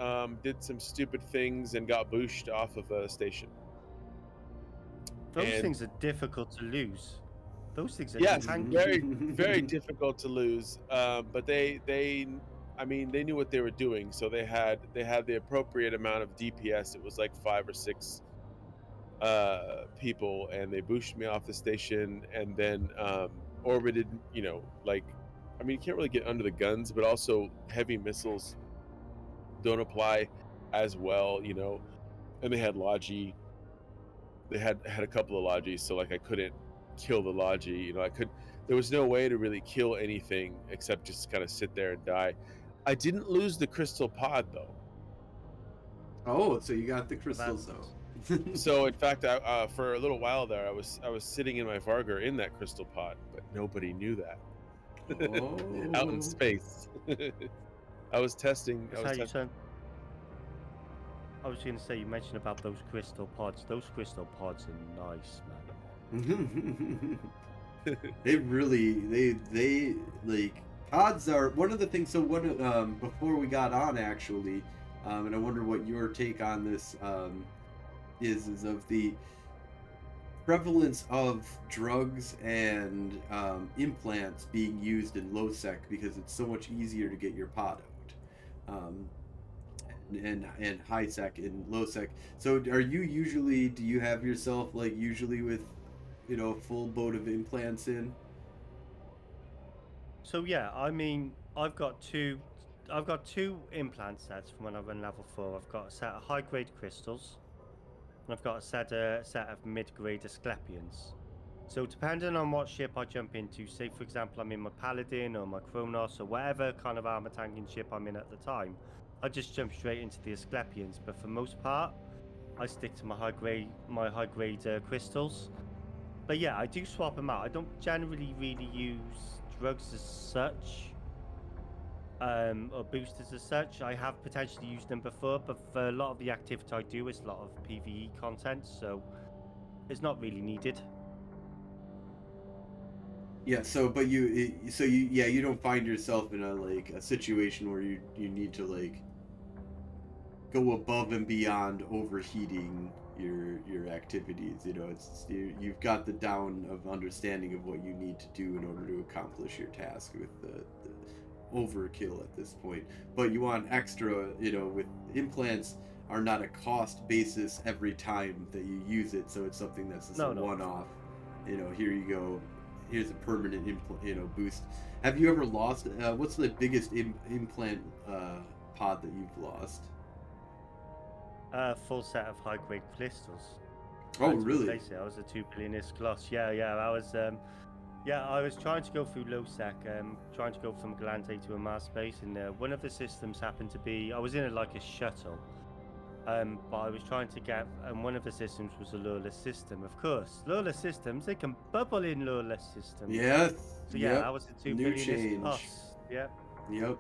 did some stupid things and got booshed off of a station. Those And things are difficult to lose. Those things are yes, tanky. very difficult to lose. But I mean, they knew what they were doing, so they had the appropriate amount of DPS. It was like 5 or 6 people, and they boosted me off the station, and then orbited. You know, like, I mean, you can't really get under the guns, but also heavy missiles don't apply as well. You know, and they had Logi. They had a couple of Logis, so like I couldn't kill the Logi. You know, there was no way to really kill anything except just kind of sit there and die. I didn't lose the crystal pod though. Oh, so you got the So crystals that's though. So in fact, for a little while there, I was sitting in my Vargar in that crystal pod, but nobody knew that. Out in Oh. space. I was testing. that's how you turn. I was going to say, you mentioned about those crystal pods. Those crystal pods are nice, man. It really they like pods are one of the things. So what before we got on actually, and I wonder what your take on this is of the prevalence of drugs and implants being used in low sec because it's so much easier to get your pod out. And high sec and low sec. So are you usually, do you have yourself like usually with, you know, a full boat of implants in? So yeah, I mean, I've got two implant sets from when I run level 4. I've got a set of high grade crystals, and I've got a set of mid grade Asclepians. So depending on what ship I jump into, say for example I'm in my Paladin or my Kronos or whatever kind of armor tanking ship I'm in at the time, I just jump straight into the Asclepians. But for most part, I stick to my high grade crystals. But yeah, I do swap them out. I don't generally really use drugs as such, or boosters as such. I have potentially used them before, but for a lot of the activity I do, it's a lot of PvE content, so it's not really needed. Yeah, so but you don't find yourself in a like a situation where you need to like go above and beyond overheating your activities. You know, you've got the down of understanding of what you need to do in order to accomplish your task with the overkill at this point. But you want extra, you know, with implants are not a cost basis every time that you use it, so it's something that's just a one-off. You know, here you go, here's a permanent boost. Have you ever lost? What's the biggest implant pod that you've lost? Full set of high grade crystals. Oh, really? I was a 2 billionist gloss. Yeah, I was. I was trying to go through low sec, trying to go from Galante to a Mars space, and one of the systems happened to be. I was in it like a shuttle, but I was trying to get, and one of the systems was a lawless system. Of course, lawless systems, they can bubble in lawless systems. Yes. So yeah, I was a 2 billionist plus. Yep. Yep.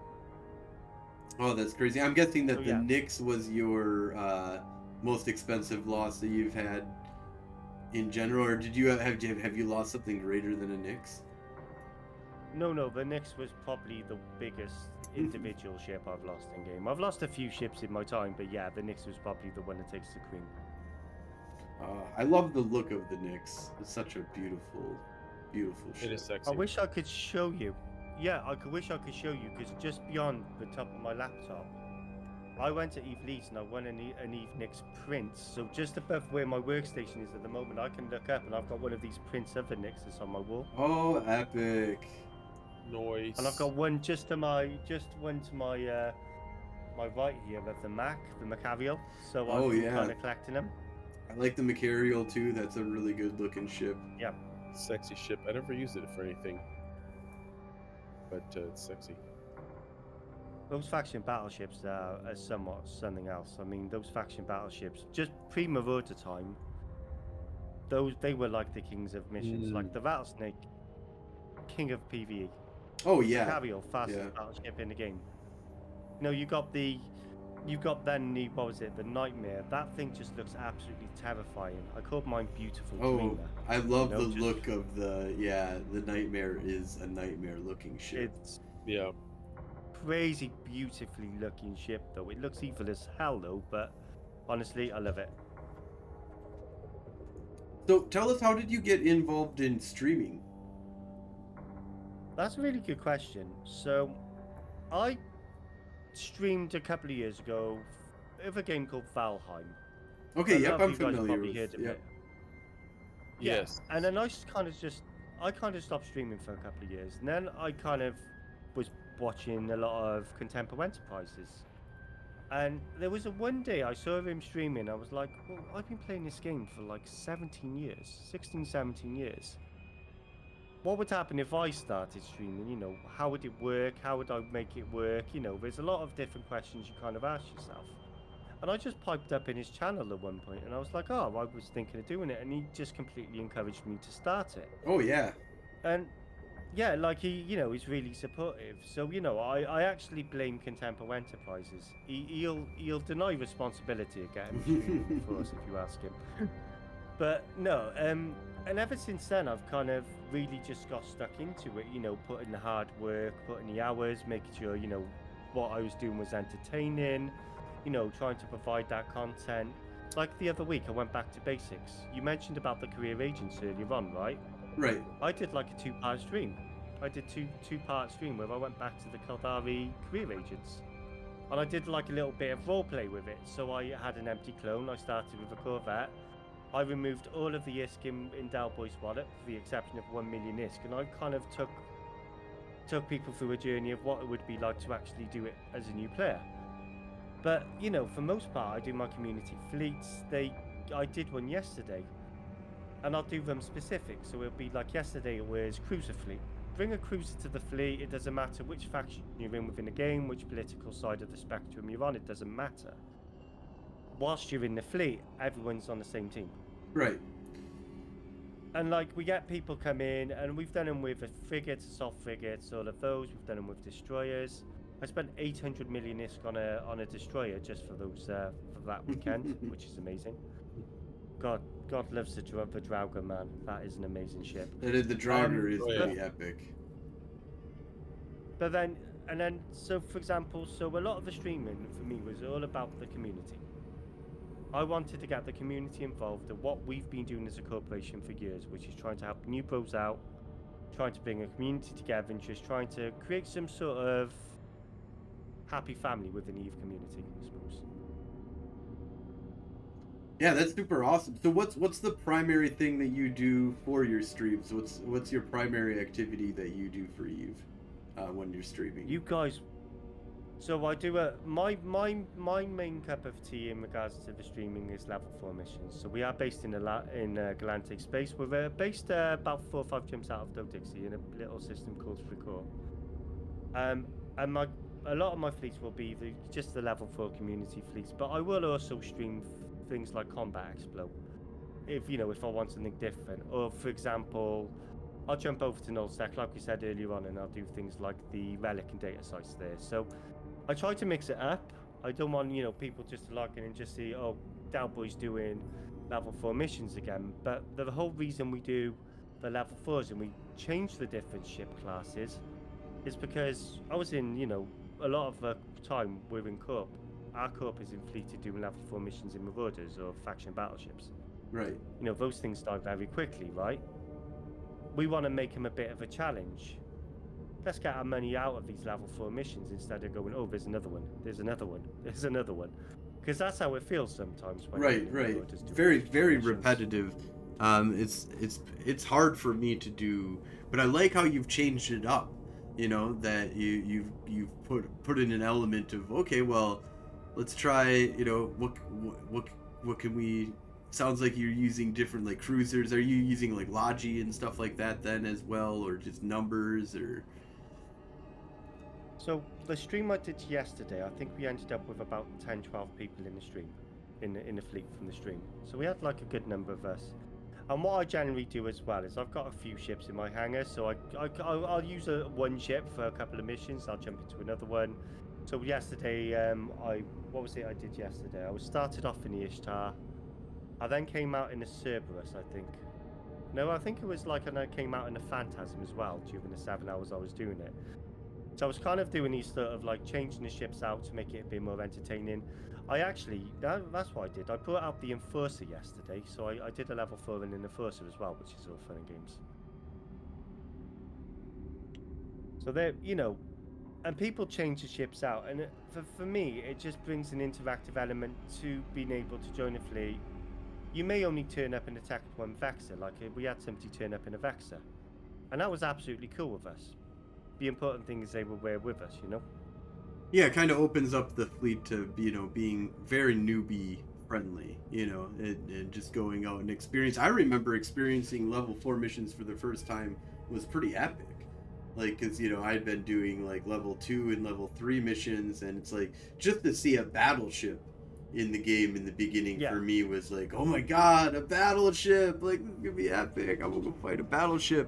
Oh, that's crazy. I'm guessing that the yeah. Nyx was your most expensive loss that you've had in general, or did you have you lost something greater than a Nyx? No, the Nyx was probably the biggest individual ship I've lost in game. I've lost a few ships in my time, but yeah, the Nyx was probably the one that takes the cream. I love the look of the Nyx. It's such a beautiful, beautiful It ship. is sexy. I wish I could show you. Yeah, wish I could show you, because just beyond the top of my laptop, I went to Eve Leeds and I won an Eve Nyx print. So just above where my workstation is at the moment, I can look up and I've got one of these prints of the Nyxes on my wall. Oh, epic! Noise. And I've got one to my my right here of the Macariel. So Oh, I've been yeah. kind of collecting them. I like the Macariel too. That's a really good looking ship. Yeah. Sexy ship. I never used it for anything, but it's sexy. Those faction battleships are somewhat something else. I mean, those faction battleships, just pre-Marauder time, they were like the kings of missions, like the Rattlesnake, king of PvE. Oh yeah. Macariel, fastest battleship in the game. You know, you got then the, what was it, the Nightmare. That thing just looks absolutely terrifying. I called mine Beautiful Dreamer. I love the look of the Nightmare is a nightmare looking ship. It's crazy beautifully looking ship though. It looks evil as hell though, but honestly, I love it. So tell us, how did you get involved in streaming? That's a really good question. So I streamed a couple of years ago of a game called Valheim. Okay, yep, I'm familiar with it. Yep. Yes. And then I kind of stopped streaming for a couple of years, and then I kind of was watching a lot of Contemporary Enterprises. And there was one day I saw him streaming. I was like, well, I've been playing this game for like 17 years. What would happen if I started streaming? You know, how would it work? How would I make it work? You know, there's a lot of different questions you kind of ask yourself. And I just piped up in his channel at one point, and I was like, oh, I was thinking of doing it, and he just completely encouraged me to start it. Oh yeah. And yeah, like he's really supportive. So I actually blame Contemporary Enterprises. He'll deny responsibility of getting streaming for us if you ask him. But no, and ever since then I've kind of really just got stuck into it. You know, putting the hard work, putting the hours, making sure what I was doing was entertaining. You know, trying to provide that content. Like the other week, I went back to basics. You mentioned about the career agents earlier on, right? Right. I did like a two-part stream. I did two-part stream where I went back to the Kaldari career agents. And I did like a little bit of roleplay with it. So I had an empty clone. I started with a Corvette. I removed all of the ISK in Delboy's wallet, with the exception of 1 million ISK. And I kind of took people through a journey of what it would be like to actually do it as a new player. But, for most part, I do my community fleets. I did one yesterday. And I'll do them specific. So it'll be like yesterday it was cruiser fleet. Bring a cruiser to the fleet. It doesn't matter which faction you're in within the game, which political side of the spectrum you're on. It doesn't matter. Whilst you're in the fleet, everyone's on the same team. Right. And like we get people come in, and we've done them with frigates, assault frigates, all of those. We've done them with destroyers. I spent 800 million ISK on a destroyer just for those for that weekend, which is amazing. God loves the Draugr, man. That is an amazing ship. The Draugr is really epic. But then, so for example, a lot of the streaming for me was all about the community. I wanted to get the community involved in what we've been doing as a corporation for years, which is trying to help new pros out, trying to bring a community together, and just trying to create some sort of happy family within the EVE community, I suppose. Yeah, that's super awesome. So what's the primary thing that you do for your streams? What's your primary activity that you do for EVE when you're streaming? You guys, so I do my main cup of tea in regards to the streaming is level 4 missions. So we are based in Galantic space. We're based about 4 or 5 jumps out of Dodixie in a little system called Fricor. And a lot of my fleets will be just the level 4 community fleets, but I will also stream things like Combat Explode if I want something different. Or for example, I'll jump over to Nullsec like we said earlier on, and I'll do things like the relic and data sites there. So I try to mix it up. I don't want people just to log in and just see, oh, Delboy's doing level 4 missions again. But the whole reason we do the level 4s and we change the different ship classes is because I was in a lot of the time we're in Corp. Our Corp is in fleeted doing level 4 missions in Marauders or faction battleships. Right. You know, those things die very quickly, right? We want to make them a bit of a challenge. Let's get our money out of these level 4 missions instead of going, oh, there's another one, there's another one, there's another one. Because that's how it feels sometimes when Right, you're right. just doing Very, extra very missions. repetitive. It's hard for me to do, but I like how you've changed it up. You know, that you've put in an element of, okay, well, let's try. You know, what can we? Sounds like you're using different like cruisers. Are you using like Logi and stuff like that then as well, or just numbers or? So the stream I did yesterday, I think we ended up with about 10, 12 people in the stream, in the fleet from the stream. So we had like a good number of us. And what I generally do as well is I've got a few ships in my hangar, so I'll use one ship for a couple of missions. I'll jump into another one. So yesterday, what was it I did yesterday? I started off in the Ishtar. I then came out in the Cerberus, I think. No, I think it was like, and I came out in the Phantasm as well during the 7 hours I was doing it. So I was kind of doing these sort of like changing the ships out to make it a bit more entertaining. I actually, that's what I did. I put out the Enforcer yesterday, so I did a level 4 in the Enforcer as well, which is all fun and games. So there, you know, and people change the ships out, and for me, it just brings an interactive element to being able to join a fleet. You may only turn up and attack one Vexer, like we had somebody turn up in a Vexer, and that was absolutely cool with us. The important thing is they were with us, you know? Yeah, it kind of opens up the fleet to, you know, being very newbie friendly, you know, and just going out and experience. I remember experiencing level 4 missions for the first time was pretty epic. Like, because, you know, I'd been doing like level 2 and level 3 missions, and it's like just to see a battleship in the game in the beginning for me was like, oh my god, a battleship! Like, this is gonna be epic. I'm gonna go fight a battleship.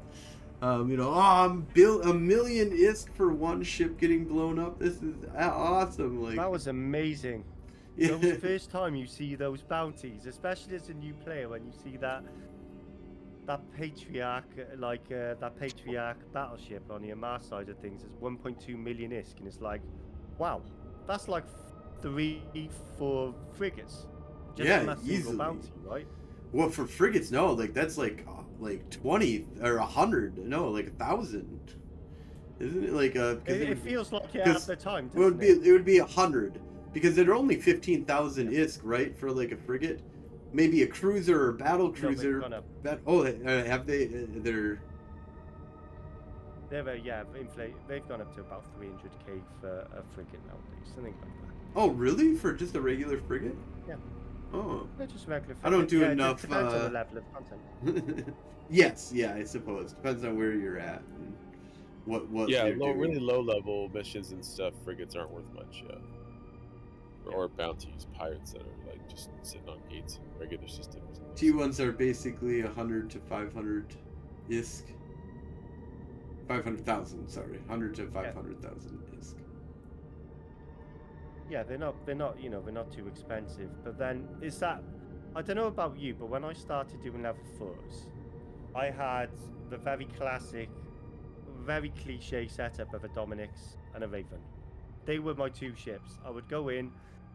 You know, I'm a million ISK for one ship getting blown up. This is awesome. Like, that was amazing. Yeah. The first time you see those bounties, especially as a new player, when you see that Patriarch, that Patriarch battleship on the Amar side of things is 1.2 million ISK, and it's like, wow, that's like 3-4 frigates. Just from that single easily. bounty, right? Well, for frigates, no, like that's like 20 or 100, no, like 1,000, isn't it? Like it feels like it at the time. It would be 100 because they're only 15,000 ISK, right, for like a frigate, maybe a cruiser or battle cruiser. Have they? They've gone up to about 300k for a frigate nowadays, something like that. Oh, really? For just a regular frigate? Yeah. Oh. They're just regular frigate. I don't do enough. It depends on the level of content. Yes, yeah, I suppose. Depends on where you're at and what you're doing. Really low level missions and stuff, frigates aren't worth much, or bounties, pirates that are like just sitting on gates in regular systems. T1s are basically 100 to 500 ISK. 500,000, sorry. 100 to 500,000 ISK. Yeah, they're not they're not too expensive. But then is that, I don't know about you, but when I started doing level 4s, I had the very classic, very cliche setup of a Dominix and a Raven. They were my two ships. I would go in,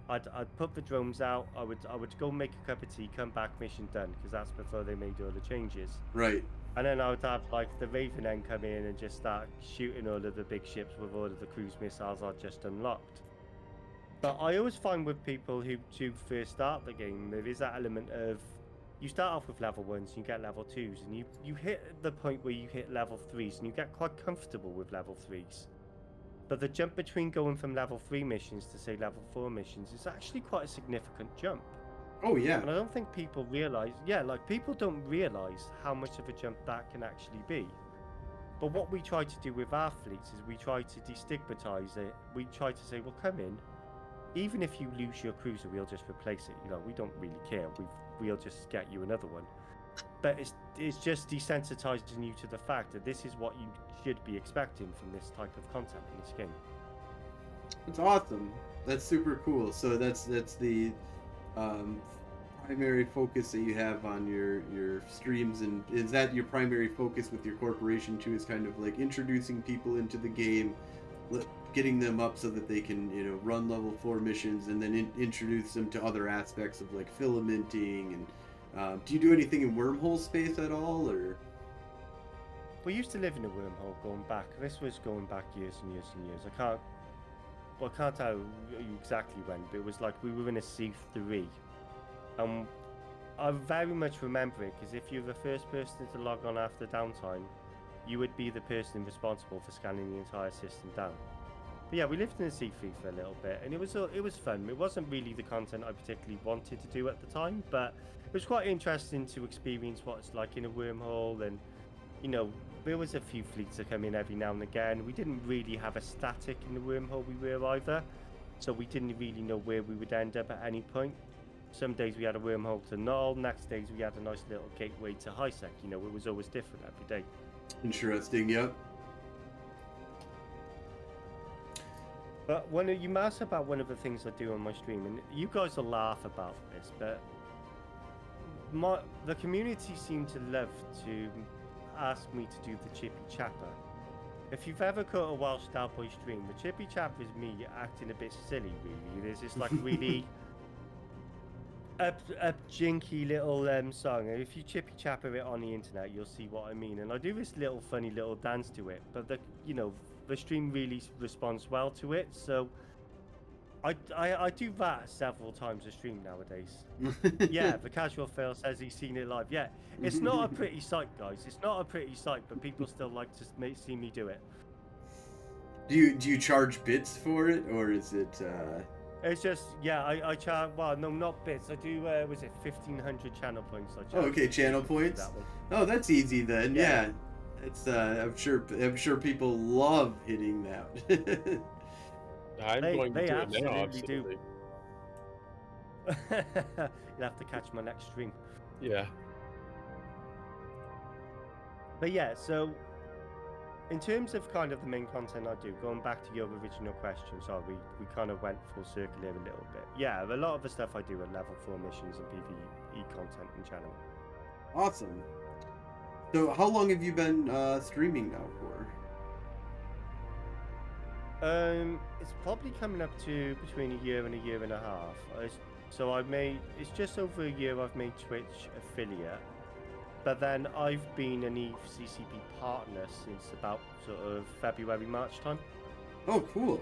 I'd put the drones out, I would go make a cup of tea, come back, mission done, because that's before they made all the changes. Right. And then I would have like the Raven end come in and just start shooting all of the big ships with all of the cruise missiles I'd just unlocked. But I always find with people who first start the game, there is that element of, you start off with level 1s and you get level 2s, and you hit the point where you hit level 3s and you get quite comfortable with level 3s. But the jump between going from level 3 missions to say level 4 missions is actually quite a significant jump. Oh yeah. And I don't think people realize, people don't realize how much of a jump that can actually be. But what we try to do with our fleets is we try to destigmatize it. We try to say, well, come in. Even if you lose your cruiser, we'll just replace it. You know, we don't really care. We'll just get you another one. But it's just desensitizing you to the fact that this is what you should be expecting from this type of content in this game. It's awesome. That's super cool. So that's the primary focus that you have on your streams, and is that your primary focus with your corporation too? Is kind of like introducing people into the game, getting them up so that they can, you know, run level 4 missions, and then introduce them to other aspects of like filamenting and Do you do anything in wormhole space at all, or? We used to live in a wormhole going back. This was going back years and years and years. I can't tell you exactly when, but it was like we were in a C3. I very much remember it because if you're the first person to log on after downtime, you would be the person responsible for scanning the entire system down. But yeah, we lived in a C3 for a little bit, and it was fun. It wasn't really the content I particularly wanted to do at the time, but it was quite interesting to experience what it's like in a wormhole. And you know, there was a few fleets that come in every now and again. We didn't really have a static in the wormhole we were either, so we didn't really know where we would end up at any point. Some days we had a wormhole to Null, next days we had a nice little gateway to Highsec. You know, it was always different every day. Interesting, yep. But you asked about one of the things I do on my stream, and you guys will laugh about this, but the community seem to love to ask me to do the Chippy Chapper. If you've ever caught a TheWelshDelboy stream, the Chippy Chapper is me acting a bit silly, really. There's this like really up jinky little song, and if you Chippy Chapper it on the internet, you'll see what I mean. And I do this little funny little dance to it, but the stream really responds well to it, so I do that several times a stream nowadays. Yeah, the casual fail says he's seen it live. Yeah, it's not a pretty sight, guys. It's not a pretty sight, but people still like to see me do it. Do you charge bits for it, or is it? It's just I charge. Well, no, not bits. I do. Was it 1,500 channel points? I charge. Oh, okay, channel points. Oh, that's easy then. Yeah. It's I'm sure people love hitting that. I'm going to do it now, absolutely. You'll have to catch my next stream. Yeah. But yeah, so in terms of kind of the main content I do, going back to your original question, sorry, we kind of went full circle here a little bit. Yeah, a lot of the stuff I do are level 4 missions and PvE content in channel. Awesome. So how long have you been streaming now for? It's probably coming up to between a year and a half. So it's just over a year I've made Twitch affiliate, but then I've been an EVCCP partner since about sort of February, March time. Oh, cool.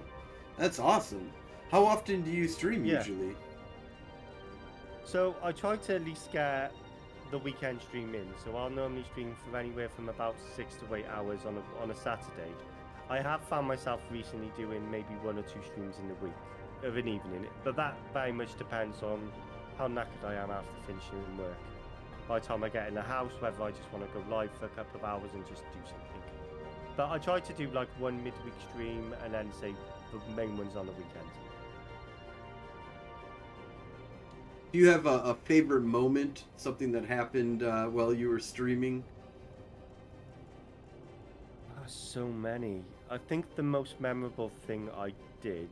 That's awesome. How often do you stream usually? So I try to at least get the weekend stream in. So I'll normally stream for anywhere from about 6 to 8 hours on a Saturday. I have found myself recently doing maybe 1 or 2 streams in the week of an evening, but that very much depends on how knackered I am after finishing work. By the time I get in the house, whether I just want to go live for a couple of hours and just do something. But I try to do like 1 midweek stream and then say the main ones on the weekend. Do you have a favorite moment, something that happened while you were streaming? So many. I think the most memorable thing I did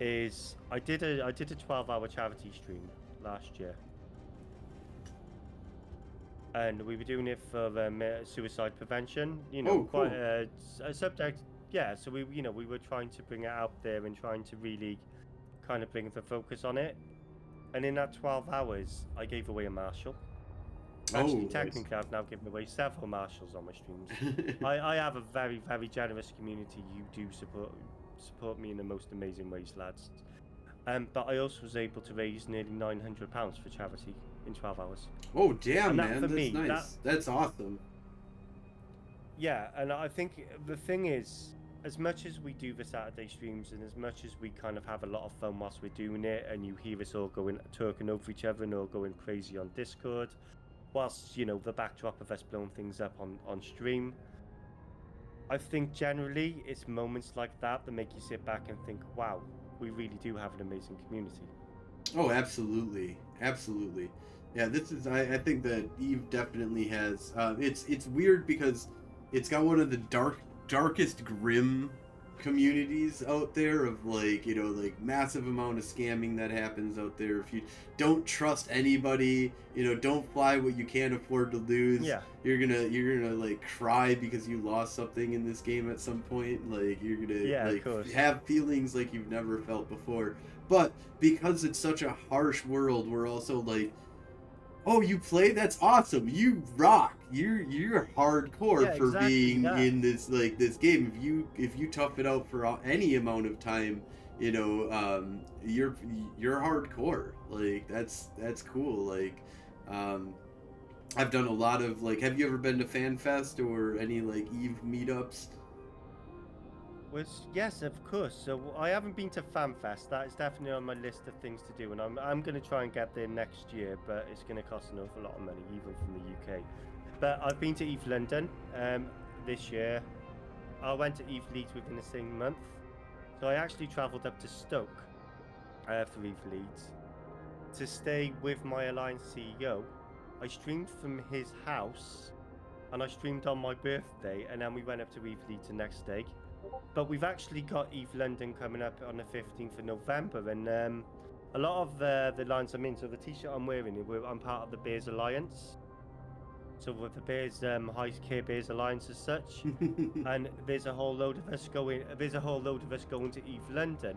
is I did a 12-hour charity stream last year, and we were doing it for suicide prevention. You know, cool. Quite a subject. Yeah, so we were trying to bring it out there and trying to really kind of bring the focus on it. And in that 12 hours, I gave away a Marshall. Actually, technically, I've now given away several Marshalls on my streams. I have a very, very generous community. You do support me in the most amazing ways, lads. But I also was able to raise nearly £900 for charity in 12 hours. Oh, damn, man. That's me, nice. That's awesome. Yeah, and I think the thing is, as much as we do the Saturday streams and as much as we kind of have a lot of fun whilst we're doing it, and you hear us all talking over each other and all going crazy on Discord, whilst, you know, the backdrop of us blowing things up on stream, I think generally it's moments like that that make you sit back and think, wow, we really do have an amazing community. Oh, absolutely. Absolutely. Yeah, this is, I think that Eve definitely has, it's weird because it's got one of the darkest grim communities out there of, like, you know, like massive amount of scamming that happens out there. If you don't trust anybody, you know, don't fly what you can't afford to lose. Yeah. You're gonna like cry because you lost something in this game at some point. Like, you're gonna like have feelings like you've never felt before. But because it's such a harsh world, we're also like, Oh, you play? That's awesome. You rock. You're hardcore Yeah, for exactly being that. in this game. If you tough it out for any amount of time, you're hardcore. Like that's cool. Like, um, I've done a lot of like. Have you ever been to FanFest or any like Eve meetups? Yes, of course. So I haven't been to FanFest. That is definitely on my list of things to do, and I'm going to try and get there next year. But it's going to cost an awful lot of money, even from the UK. But I've been to Eve London this year. I went to Eve Leeds within the same month. So I actually travelled up to Stoke for Eve Leeds to stay with my Alliance CEO. I streamed from his house, and I streamed on my birthday, and then we went up to Eve Leeds the next day. But we've actually got Eve London coming up on the 15th of November, and a lot of the lines I'm in. So the T-shirt I'm wearing, I'm part of the Bears Alliance. So with the Bears, High Care Bears Alliance as such, and there's a whole load of us going. There's a whole load of us going to Eve London,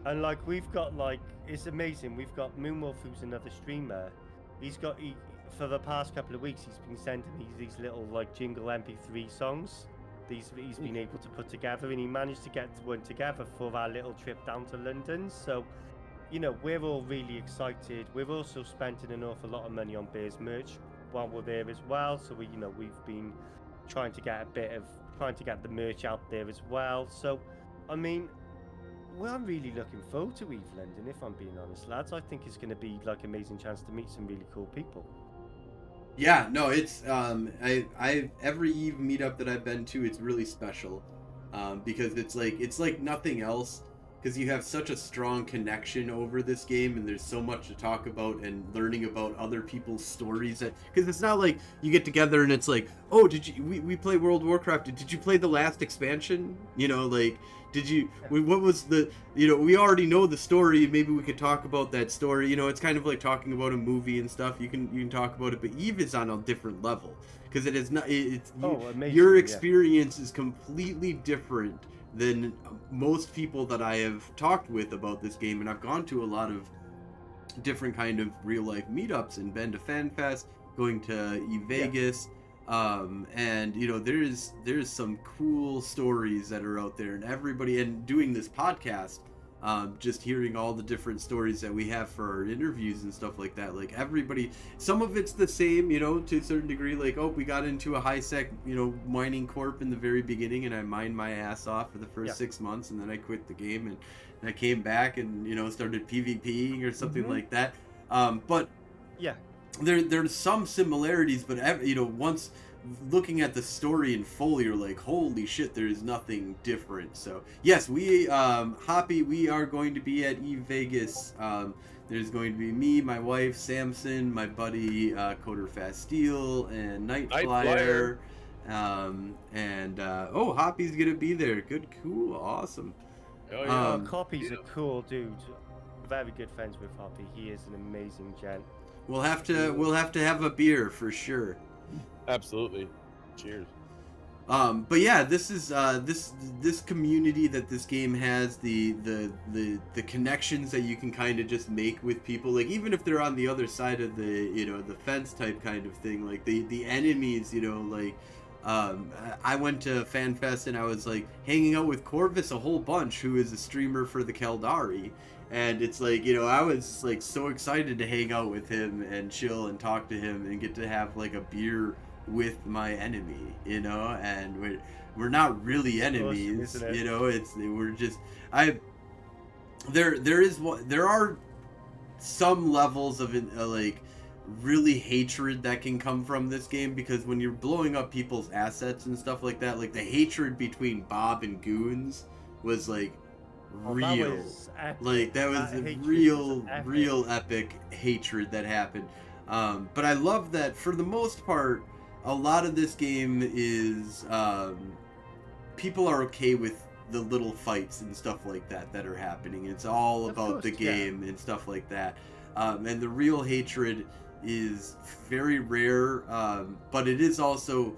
and like we've got like it's amazing. We've got Moonwolf, who's another streamer. For the past couple of weeks, he's been sending me these little like jingle MP3 songs. He's been able to put together, and he managed to get one together for our little trip down to London. So, we're all really excited. We've also spent an awful lot of money on Bears merch while we're there as well. So we've been trying to get the merch out there as well. So, I mean, I'm really looking forward to Eve London. If I'm being honest, lads, I think it's going to be like an amazing chance to meet some really cool people. Yeah, no, it's I every Eve meetup that I've been to, it's really special, because it's like nothing else, because you have such a strong connection over this game, and there's so much to talk about and learning about other people's stories. Because it's not like you get together and it's like, oh, we play World of Warcraft? Did you play the last expansion? Like. What was we already know the story, maybe we could talk about that story. It's kind of like talking about a movie and stuff. You can talk about it, but Eve is on a different level, because it is not, amazing, your experience is completely different than most people that I have talked with about this game. And I've gone to a lot of different kind of real life meetups and been to FanFest, going to Eve Vegas. And there's some cool stories that are out there, and everybody, and doing this podcast, just hearing all the different stories that we have for our interviews and stuff like that. Like everybody, some of it's the same, to a certain degree. Like, oh, we got into a high sec, mining corp in the very beginning, and I mined my ass off for the first 6 months, and then I quit the game, and I came back and started PvPing or something like that. But yeah. There's some similarities, but once looking at the story in full, you're like, holy shit, there's nothing different. So yes, we Hoppy, we are going to be at Eve Vegas. There's going to be me, my wife Samson, my buddy Coder Fast Steel, and Nightflyer. Hoppy's gonna be there. Good, cool, awesome. Oh yeah, Hoppy's a cool dude. Very good friends with Hoppy. He is an amazing gent. We'll have to have a beer for sure. Absolutely. Cheers. But yeah, this is this community that this game has, the connections that you can kind of just make with people, like even if they're on the other side of the fence type kind of thing, like the enemies, like I went to FanFest and I was like hanging out with Corvus a whole bunch, who is a streamer for the Kaldari. And it's like, I was like so excited to hang out with him and chill and talk to him and get to have like a beer with my enemy, and we're not really enemies, we're just there are some levels of like really hatred that can come from this game, because when you're blowing up people's assets and stuff like that, like the hatred between Bob and Goons was like real. That was real epic hatred that happened. But I love that for the most part, a lot of this game is people are okay with the little fights and stuff like that are happening. It's all about the game and stuff like that. And the real hatred is very rare, but it is also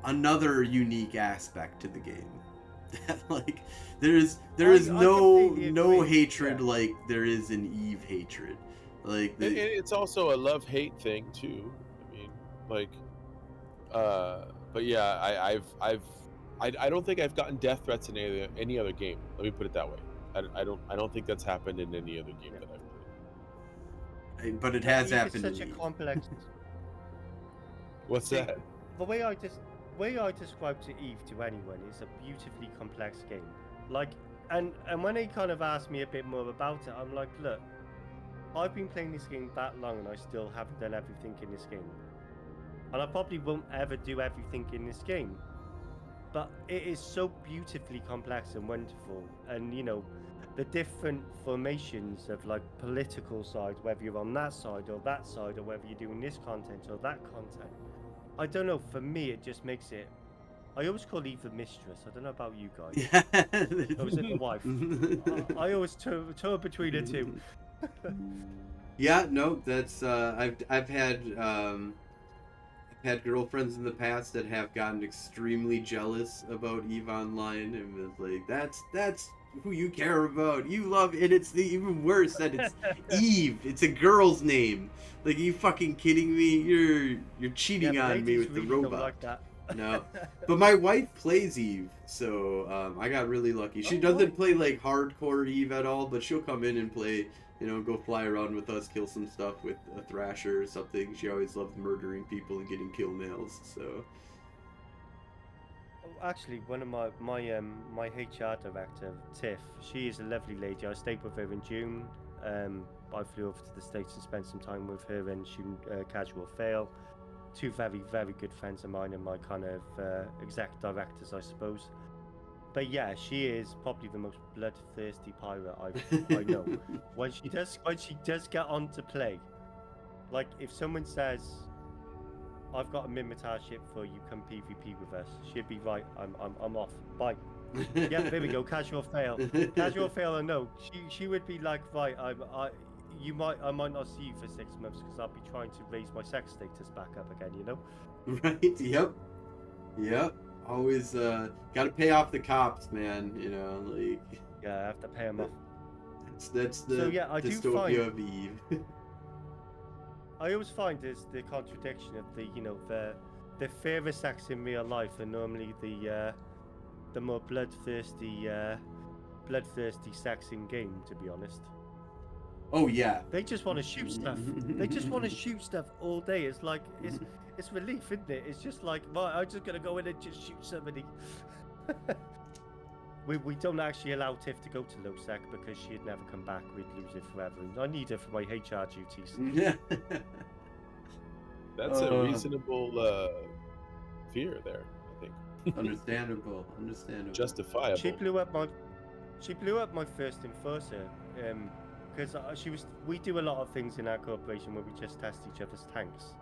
another unique aspect to the game. Like there is no hatred like there is in Eve hatred. Like And it's also a love-hate thing too. I mean, like, but yeah, I don't think I've gotten death threats in any other game. Let me put it that way. I don't think that's happened in any other game that I've played. but it Yeah, has Eve is happened such in a Eve. complex. What's See, that? the way I describe to Eve to anyone is a beautifully complex game. Like, and when they kind of ask me a bit more about it, I'm like, look, I've been playing this game that long and I still haven't done everything in this game, and I probably won't ever do everything in this game. But it is so beautifully complex and wonderful, and the different formations of like political sides, whether you're on that side or that side, or whether you're doing this content or that content. I don't know. For me, it just makes it. I always call Eve the mistress. I don't know about you guys. Yeah. Or is it the wife? I always tour between the two. Yeah, no, that's I've had girlfriends in the past that have gotten extremely jealous about Eve Online and was like, that's who you care about. You love, and it's even worse that it's Eve. It's a girl's name. Like, are you fucking kidding me? You're cheating Yeah, on me ladies with the really don't robot. like that. No, but my wife plays Eve, so I got really lucky. She Oh, doesn't right. play like hardcore Eve at all, but she'll come in and play. Go fly around with us, kill some stuff with a thrasher or something. She always loved murdering people and getting kill nails. So Actually, one of my HR director, Tiff, she is a lovely lady. I stayed with her in June. I flew over to the States and spent some time with her and she Casual Fail. Two very, very good friends of mine and my kind of exec directors, I suppose. But yeah, she is probably the most bloodthirsty pirate I know. When she does get on to play, like if someone says, "I've got a Mimitar ship for you, come PvP with us," she'd be right. I'm off. Bye. Yeah, there we go. Casual fail. Casual fail. Or no, she would be like, right. I might not see you for 6 months because I'll be trying to raise my sex status back up again. Right? Yep. Always got to pay off the cops, man. Like Yeah, I have to pay them off. that's the So yeah, I do dystopia find. of Eve. I always find there's the contradiction of the fairest acts in real life are normally the more bloodthirsty sex in game. To be honest, Oh yeah. they just want to shoot stuff. They just want to shoot stuff all day. It's like it's relief, isn't it? It's just like, right, I'm just gonna go in and just shoot somebody. We don't actually allow Tiff to go to Losec because she'd never come back. We'd lose it forever. And I need her for my HR duties. Yeah. That's a reasonable fear there, I think. Understandable. Justifiable. She blew up my first enforcer because we do a lot of things in our corporation where we just test each other's tanks.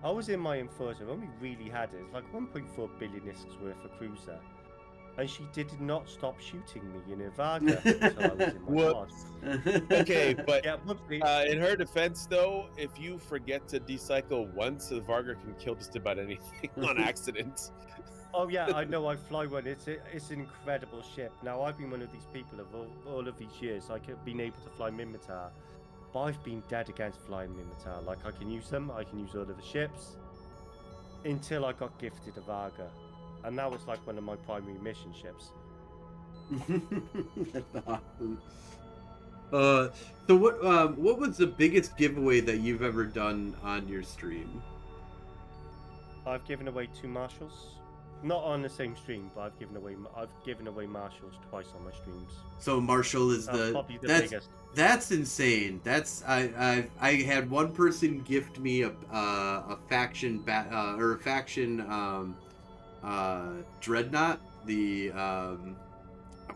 I was in my enforcer when we really had it. It's like 1.4 billion isks worth of cruiser, and she did not stop shooting me in her Varga until I was in my What? pod. Okay, but Yeah, in her defense, though, if you forget to decycle once, the Varga can kill just about anything on accident. Oh yeah, I know. I fly one. It's an incredible ship. Now I've been one of these people of all of these years. I've been able to fly Mimitar, but I've been dead against flying Mimitar. Like I can use them. I can use all of the ships. Until I got gifted a Varga, and that was like one of my primary mission ships. That's awesome. So what was the biggest giveaway that you've ever done on your stream? I've given away 2 marshals. Not on the same stream, but I've given away marshals twice on my streams. So Marshall is Probably the biggest. That's insane. I had one person gift me a faction dreadnought. I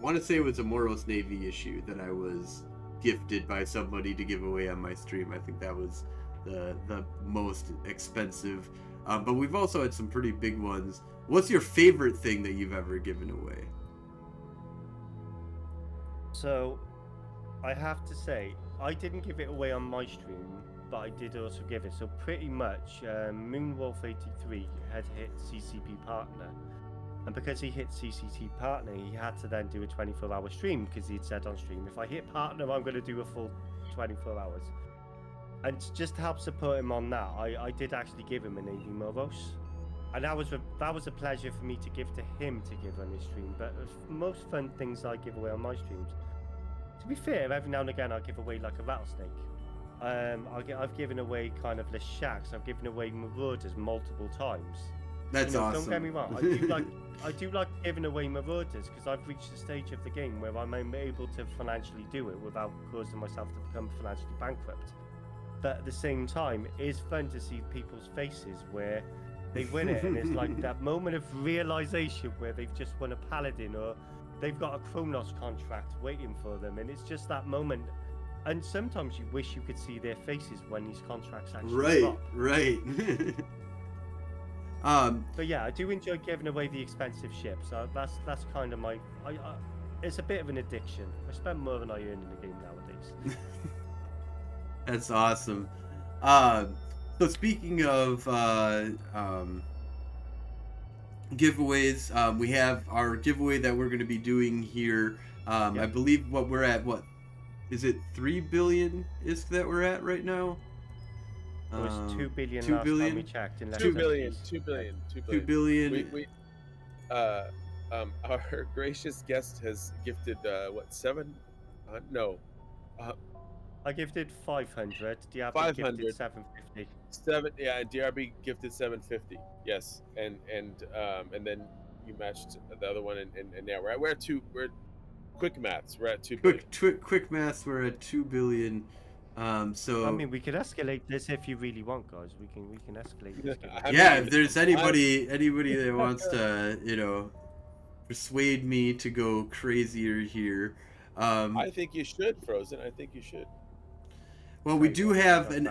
want to say it was a Moros Navy issue that I was gifted by somebody to give away on my stream. I think that was the most expensive. But we've also had some pretty big ones. What's your favorite thing that you've ever given away? So, I have to say, I didn't give it away on my stream, but I did also give it. So pretty much, Moonwolf83 had hit CCP Partner. And because he hit CCP Partner, he had to then do a 24-hour stream because he'd said on stream, if I hit Partner, I'm going to do a full 24 hours. And just to help support him on that, I did actually give him a Navy Moros. And that was a pleasure for me to give to him to give on his stream. But most fun things I give away on my streams, to be fair, every now and again I give away like a rattlesnake. I've given away kind of the shacks. I've given away marauders multiple times. That's awesome. Don't get me wrong. I do like giving away marauders because I've reached the stage of the game where I'm able to financially do it without causing myself to become financially bankrupt. But at the same time, it is fun to see people's faces where they win it, and it's like that moment of realization where they've just won a paladin or they've got a Kronos contract waiting for them, and it's just that moment. And sometimes you wish you could see their faces when these contracts actually drop. Right. But yeah, I do enjoy giving away the expensive ships. That's kind of my. It's a bit of an addiction. I spend more than I earn in the game nowadays. That's awesome. So speaking of giveaways, we have our giveaway that we're going to be doing here. Yep. I believe what we're at, what is it, 3 billion ISK that we're at right now? It was 2 billion 2 last billion? time we checked. In 2 billion. 2 billion. We our gracious guest has gifted what, 7? No. I gifted 500. Diablo 500. gifted 750. 7, yeah, and DRB gifted 750. Yes, and then you matched the other one, and now we're at 2. We're quick maths. We're at 2 billion. Quick maths. We're at 2 billion. So I mean, we could escalate this if you really want, guys. We can escalate this. yeah, if there's anybody that wants to, persuade me to go crazier here. I think you should, Frozen. I think you should. Well, we do have an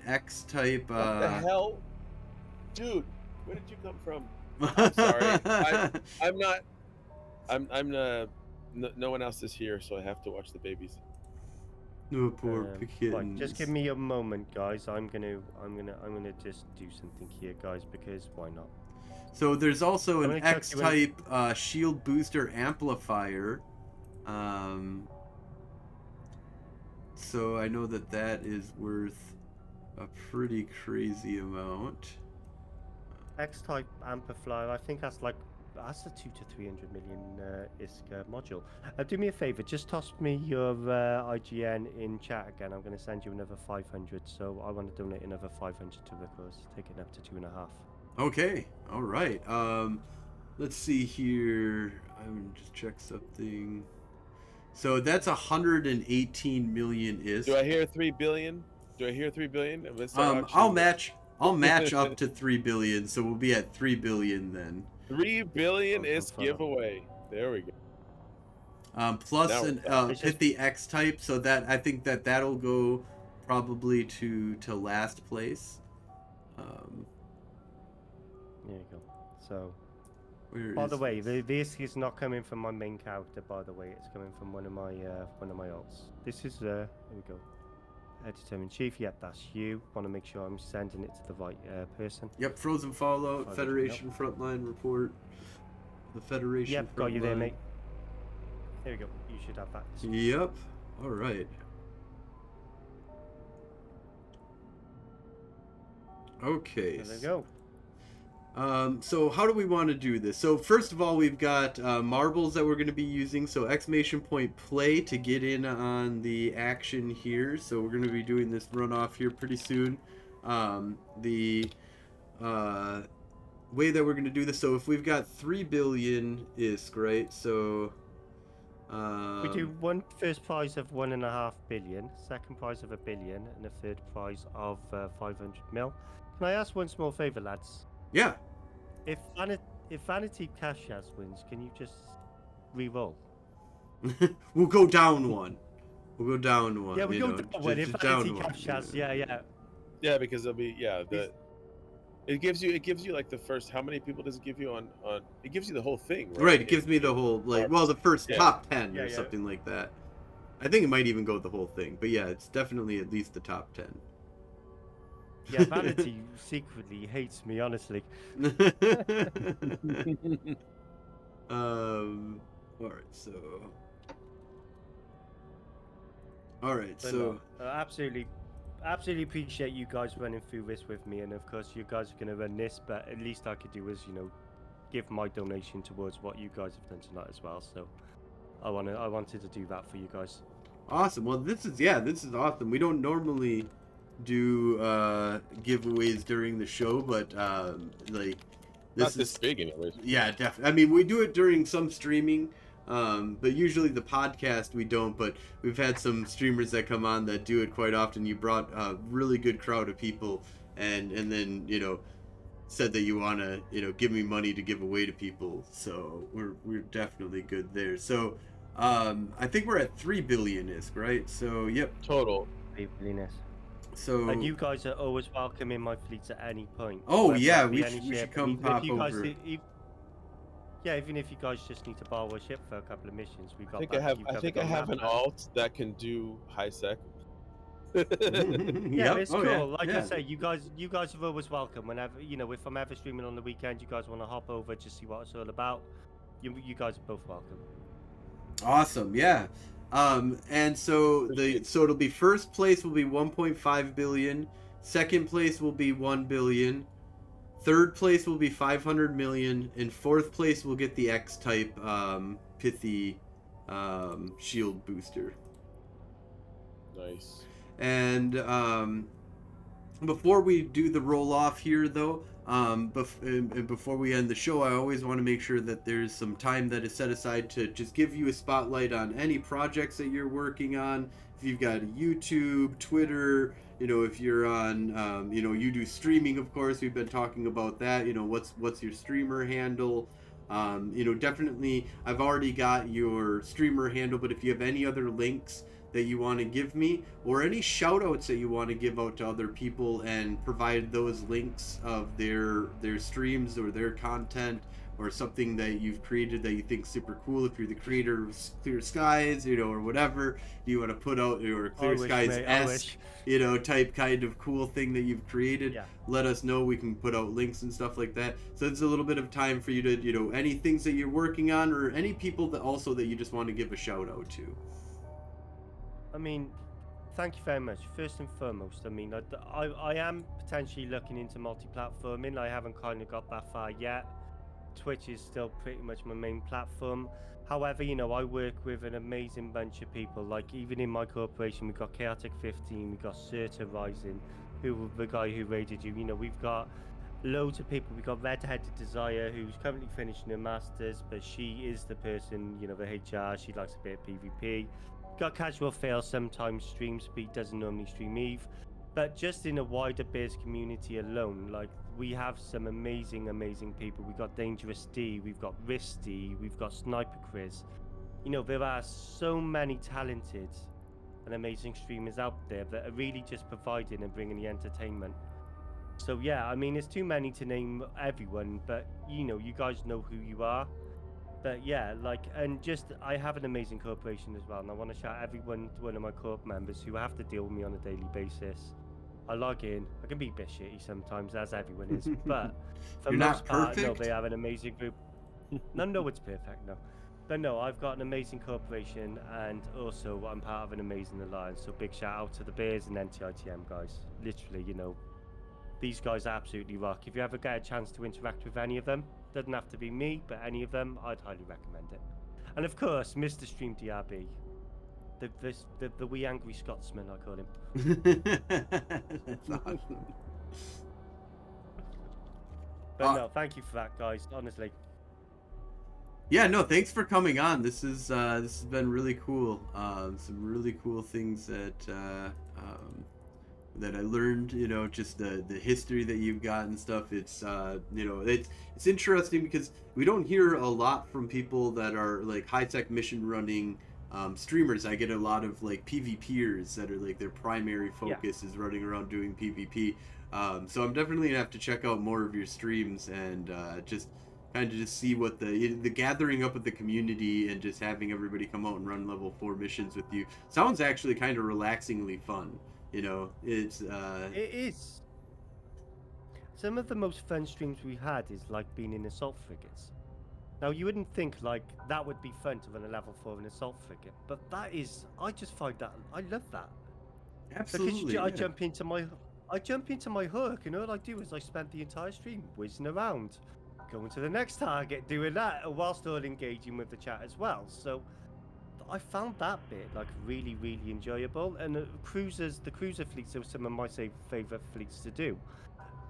X type. What the hell, dude? Where did you come from? I'm sorry. I'm not. No one else is here, so I have to watch the babies. No poor Right, kittens. just give me a moment, guys. I'm gonna just do something here, guys, because why not? So there's also I'm an gonna chuck you X-type shield booster amplifier. So I know that is worth a pretty crazy amount. X-type amplifier. I think that's a 2 to 300 million ISK module. Do me a favor, just toss me your IGN in chat again. I'm going to send you another 500. So I want to donate another 500 to Rickles, taking it up to 2.5. Okay, all right. Let's see here. I'm gonna just check something. So that's 118 million ISK. Do I hear 3 billion? Do I hear 3 billion? I'll match up to 3 billion, so we'll be at 3 billion then. 3 billion is giveaway. There we go. Plus Now an pithy X type, so that I think that'll go probably to last place. There you go. So, Where by is the way, this? this is not coming from my main character. By the way, it's coming from one of my alts. This is here we go. Editor-in-Chief. Yep, that's you. Want to make sure I'm sending it to the right person. Yep, Frozen Fallout, Federation Frontline Report. The Federation. Yep, got you there, mate. There we go. You should have that. Yep. All right. Okay. There we go. So how do we want to do this? So first of all, we've got marbles that we're going to be using. So exclamation point play to get in on the action here. So we're going to be doing this runoff here pretty soon. The way that we're going to do this. So if we've got 3 billion ISK, right? So we do one first prize of 1.5 billion, second prize of 1 billion, and a third prize of 500 mil. Can I ask one small favor, lads? Yeah. If Vanity Cash wins, can you just re-roll? We'll go down one. We'll go down one. Yeah, we go down one. If Vanity one. Cash, yeah. Yeah, because it'll be it gives you like the first. How many people does it give you on? It gives you the whole thing, right? Right. It gives me the whole the first top 10 or Yeah. something like that. I think it might even go the whole thing, but yeah, it's definitely at least the top 10. Yeah, Vanity secretly hates me, honestly. All right, so All right, But so no, absolutely appreciate you guys running through this with me, and of course you guys are going to run this, but at least I could do is give my donation towards what you guys have done tonight as well. So I wanted to do that for you guys. awesome. Well, this is awesome. We don't normally do giveaways during the show, but like Not this big, anyways. Yeah, definitely. I mean, we do it during some streaming, but usually the podcast we don't. But we've had some streamers that come on that do it quite often. You brought a really good crowd of people, and then said that you want to give me money to give away to people. So we're definitely good there. So I think we're at 3 billion ISK, right? So yep. Total. So And you guys are always welcome in my fleets at any point. Oh whether yeah, that be we any should ship, come even if pop you guys over. Yeah, even if you guys just need to borrow a ship for a couple of missions, we've got. I think I have an alt that can do high sec. Yeah, Yep. it's Oh, cool. yeah. Like Yeah. I say, you guys are always welcome. Whenever if I'm ever streaming on the weekend, you guys want to hop over to see what it's all about. You guys are both welcome. Awesome, yeah. And so it'll be first place will be 1.5 billion, second place will be 1 billion, third place will be 500 million, and fourth place will get the X-type pithy shield booster. Nice. And before we do the roll off here, though, before we end the show, I always want to make sure that there's some time that is set aside to just give you a spotlight on any projects that you're working on. If you've got YouTube, Twitter, if you're on, you do streaming, of course. We've been talking about that. What's your streamer handle? Definitely, I've already got your streamer handle, but if you have any other links that you want to give me, or any shout outs that you want to give out to other people, and provide those links of their streams or their content, or something that you've created that you think super cool. If you're the creator of Clear Skies, or whatever you want to put out, or Clear Skies-esque, type kind of cool thing that you've created, let us know. We can put out links and stuff like that. So it's a little bit of time for you to, any things that you're working on, or any people that you just want to give a shout out to. I mean, thank you very much. First and foremost, I mean, I am potentially looking into multi-platforming. I haven't kind of got that far yet. Twitch is still pretty much my main platform. However, I work with an amazing bunch of people. Like, even in my corporation, we've got Chaotic 15, we've got Serta Rising, the guy who raided you. We've got loads of people. We've got Red-Headed Desire, who's currently finishing her Masters, but she is the person, the HR, she likes a bit of PvP. Got Casual Fail sometimes streams, but he doesn't normally stream Eve. But just in a wider Bears community alone, like, we have some amazing people. We've got Dangerous D, we've got Risty, we've got Sniper Chris. There are so many talented and amazing streamers out there that are really just providing and bringing the entertainment. So yeah, I mean, it's too many to name everyone, but you guys know who you are. But yeah, I have an amazing corporation as well, and I want to shout everyone to one of my corp members who have to deal with me on a daily basis. I log in, I can be a bit shitty sometimes, as everyone is, but for You're most not part, perfect? no, they have an amazing group. No, it's perfect, no. But no, I've got an amazing corporation, and also I'm part of an amazing alliance, so big shout out to the Bears and NTITM guys. Literally, these guys absolutely rock. If you ever get a chance to interact with any of them, doesn't have to be me, but any of them, I'd highly recommend it. And of course, Mr. Stream DRB, the wee angry Scotsman, I call him. That's awesome. But no, thank you for that, guys. Honestly. Yeah, no, thanks for coming on. This has been really cool. Some really cool things that I learned, just the history that you've got and stuff. It's it's interesting because we don't hear a lot from people that are like high-tech mission running streamers. I get a lot of like PvPers that are like their primary focus is running around doing PvP. So I'm definitely gonna have to check out more of your streams and just see what the gathering up of the community and just having everybody come out and run level 4 missions with you sounds actually kind of relaxingly fun. It is. Some of the most fun streams we had is like being in assault frigates. Now, you wouldn't think like that would be fun to run a level 4 of an assault frigate, but that is, I just find that, I love that. Absolutely. Because I jump into my hook, and all I do is I spend the entire stream whizzing around, going to the next target, doing that, while still engaging with the chat as well. So I found that bit like really, really enjoyable. And the cruiser fleets are some of my favorite fleets to do.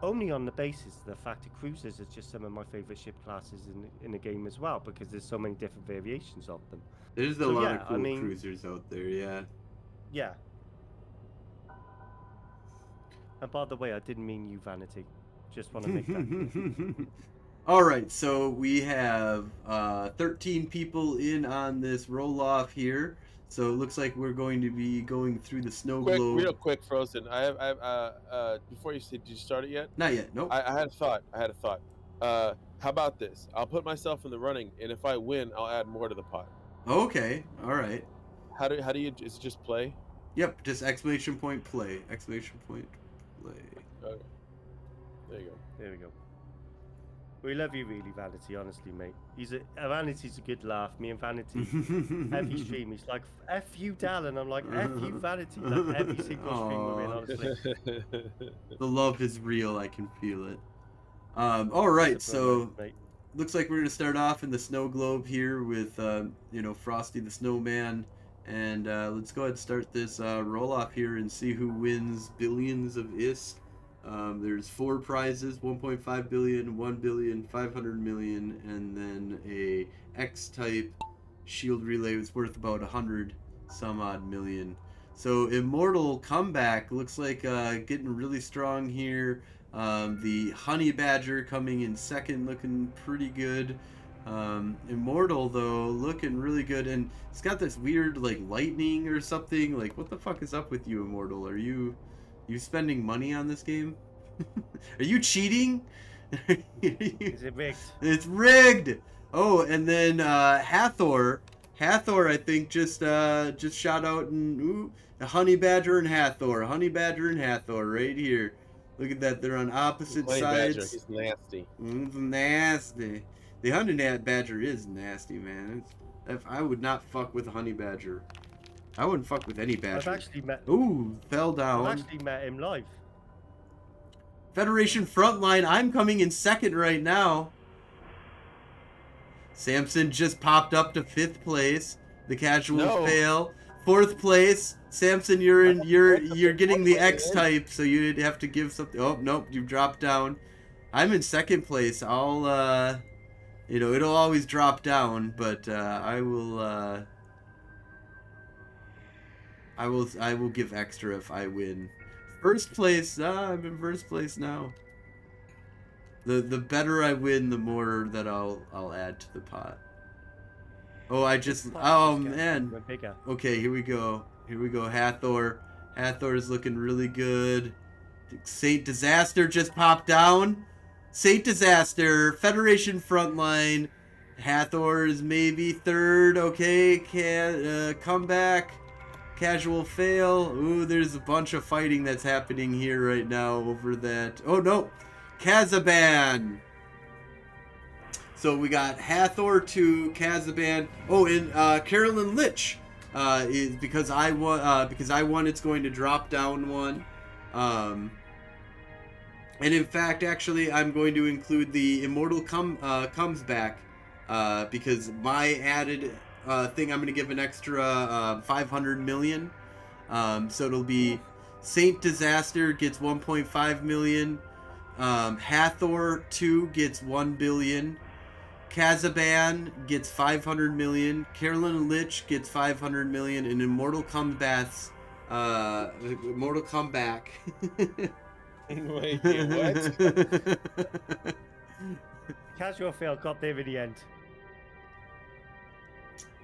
Only on the basis of the fact that cruisers are just some of my favorite ship classes in the game as well, because there's so many different variations of them. There's a lot of cool cruisers out there, yeah. Yeah. And by the way, I didn't mean you, Vanity. Just want to make that. All right, so we have 13 people in on this roll-off here. So it looks like we're going to be going through the snow globe. Real quick, Frozen. I have before you said, did you start it yet? Not yet. Nope. I had a thought. How about this? I'll put myself in the running, and if I win, I'll add more to the pot. Okay. All right. How do you? Is it just play? Yep. Just exclamation point play. Exclamation point play. Okay. There you go. There we go. We love you really, Vanity, honestly, mate. Vanity's a good laugh. Me and Vanity, every stream, he's like, F you, Dal, and I'm like, F you, Vanity. Like, every single stream we're in, honestly. The love is real. I can feel it. All right, so looks like we're going to start off in the snow globe here with, Frosty the Snowman. And let's go ahead and start this roll-off here and see who wins billions of ISK. There's 4 prizes, 1.5 billion, 1 billion, 500 million, and then a X-type shield relay was worth about 100 some odd million. So Immortal Comeback looks like getting really strong here. The Honey Badger coming in second, looking pretty good. Immortal though looking really good, and it's got this weird like lightning or something. Like, what the fuck is up with you, Immortal? Are you spending money on this game? Are you cheating? Is it rigged? It's rigged. Oh, and then Hathor, I think just shot out and a Honey Badger and Hathor, right here. Look at that, they're on opposite sides. Badger, he's nasty. It's nasty. The Honey Badger is nasty, man. I would not fuck with a Honey Badger. I wouldn't fuck with any badger. I've actually met. Ooh, fell down. I've actually met him live. Federation Frontline. I'm coming in second right now. Samson just popped up to 5th place. The casual fail. 4th place. Samson, you're getting the X type, so you'd have to give something. Oh nope, you dropped down. I'm in 2nd place. I'll it'll always drop down, but I will give extra if I win. 1st place. I'm in 1st place now. The better I win, the more that I'll add to the pot. Oh man. Okay, here we go. Hathor is looking really good. Saint Disaster just popped down. Saint Disaster, Federation Frontline. Hathor is maybe 3rd. Okay, comeback. Casual fail. Ooh, there's a bunch of fighting that's happening here right now over that. Oh no, Kazaban. So we got Hathor to Kazaban. Oh, and Carolyn Lich is because I won. It's going to drop down 1. And in fact, actually, I'm going to include the Immortal comes back because my added thing, I'm going to give an extra 500 million. So it'll be Saint Disaster gets 1.5 million. Hathor 2 gets 1 billion. Kazaban gets 500 million. Carolyn Lich gets 500 million. And Immortal Comeback. Wait, what? Casual fail got there in the end.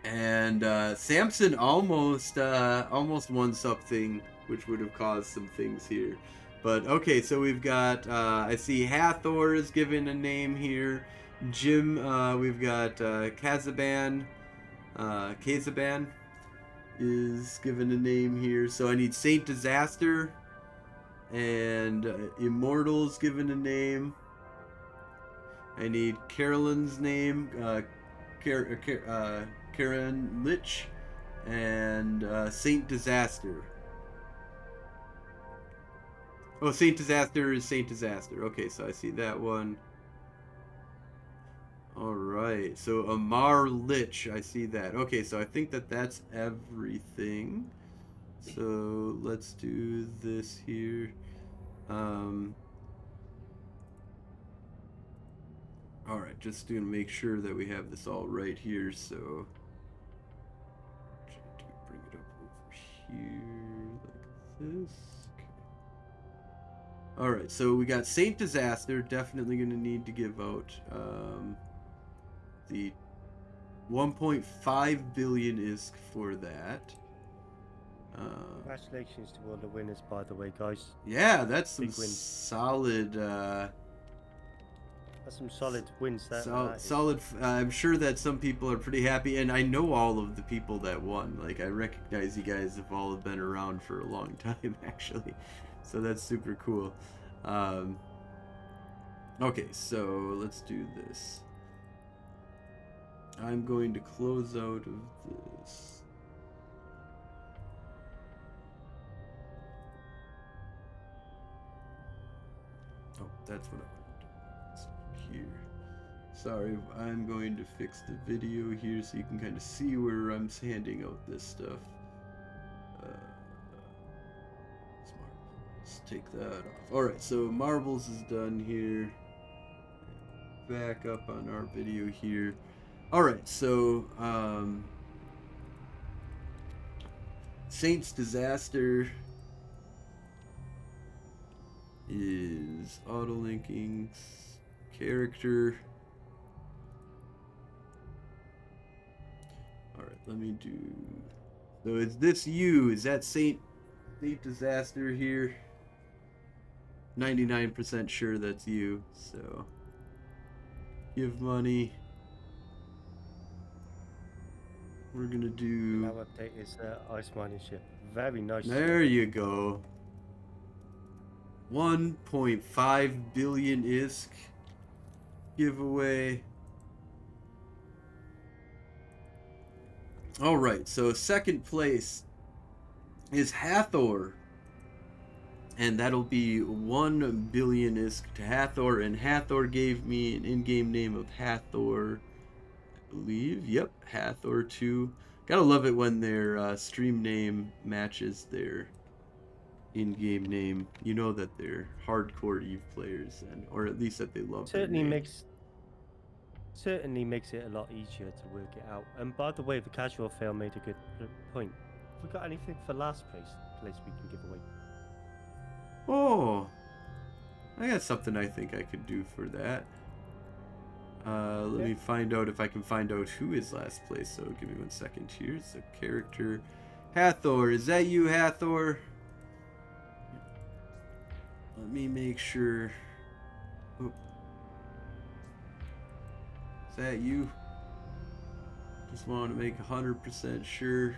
And Samson almost won something, which would have caused some things here. But okay, so we've got I see Hathor is given a name here. Jim, we've got Kazaban. Kazaban is given a name here. So I need Saint Disaster and Immortal's given a name. I need Carolyn's name. Karen Lich, and Saint Disaster. Oh, Saint Disaster is Saint Disaster. Okay, so I see that one. Alright, so Amar Lich, I see that. Okay, so I think that's everything. So let's do this here. Alright, just to make sure that we have this all right here, so try to bring it up over here like this. Alright, so we got Saint Disaster, definitely going to need to give out the 1.5 billion ISK for that. Congratulations to all the winners, by the way, guys. Yeah, that's some Big win. solid... That's some solid wins. Solid. I'm sure that some people are pretty happy, and I know all of the people that won. Like, I recognize you guys have all been around for a long time, actually. So that's super cool. Okay, so let's do this. I'm going to close out of this. Oh, that's what I want to do. Here. Sorry, I'm going to fix the video here so you can kind of see where I'm handing out this stuff. Let's take that off. Alright, so Marbles is done here. Back up on our video here. Alright, so Saint's Disaster is auto-linking character. Alright, let me do... So is this you? Is that Saint Disaster here? 99% sure that's you, so... Give money. We're gonna do... Now update is ice mining ship. Very nice. There you go. 1.5 billion ISK giveaway. Alright, so second place is Hathor. And that'll be 1 billion ISK to Hathor. And Hathor gave me an in-game name of Hathor, I believe. Yep, Hathor 2. Gotta love it when their stream name matches their in-game name. You know that they're hardcore EVE players, and or at least that they love Certainly their name. makes it a lot easier to work it out. And by the way, the casual fail made a good point. Have we got anything for last place we can give away? Oh, I got something I think I could do for that. Let me find out if I can find out who is last place. So give me 1 second here. So character Hathor, is that you, Hathor? Let me make sure. Oh. Is that you? Just want to make 100% sure.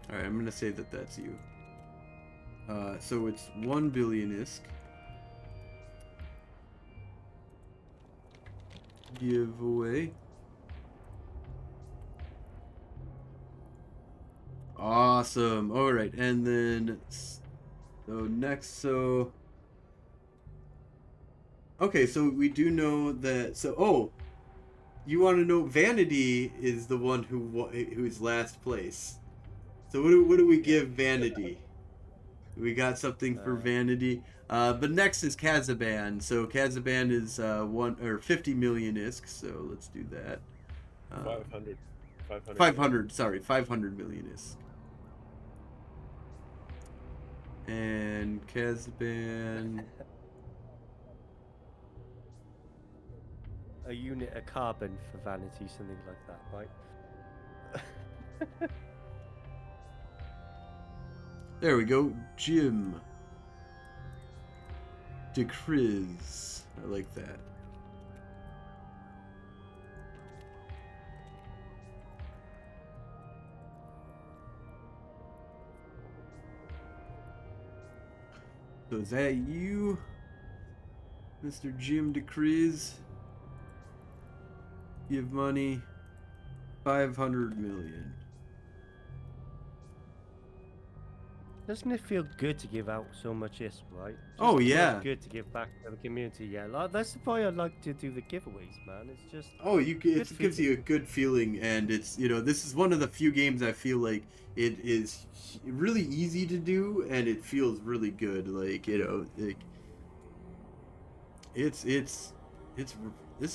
Alright, I'm gonna say that that's you. So it's 1 billion ISK. Giveaway. Awesome. Alright, and then so next, so okay, so we do know that. So you want to know Vanity is the one who is last place. So what do we give Vanity? We got something for Vanity. But next is Kazaban. So Kazaban is 50 million ISK. So let's do that. 500. 500. Sorry, 500 million ISK. And Kazaban. A unit of carbon for Vanity, something like that, right? There we go. Jim. DeCriz. I like that. So is that you, Mr. Jim DeCrees? Give money. 500 million. Doesn't it feel good to give out so much ISP, right? Oh, Just yeah. feels good to give back to the community. Yeah, like, that's why I like to do the giveaways, man. It's just It gives you a good feeling, and it's, this is one of the few games I feel like it is really easy to do, and it feels really good. Like, it's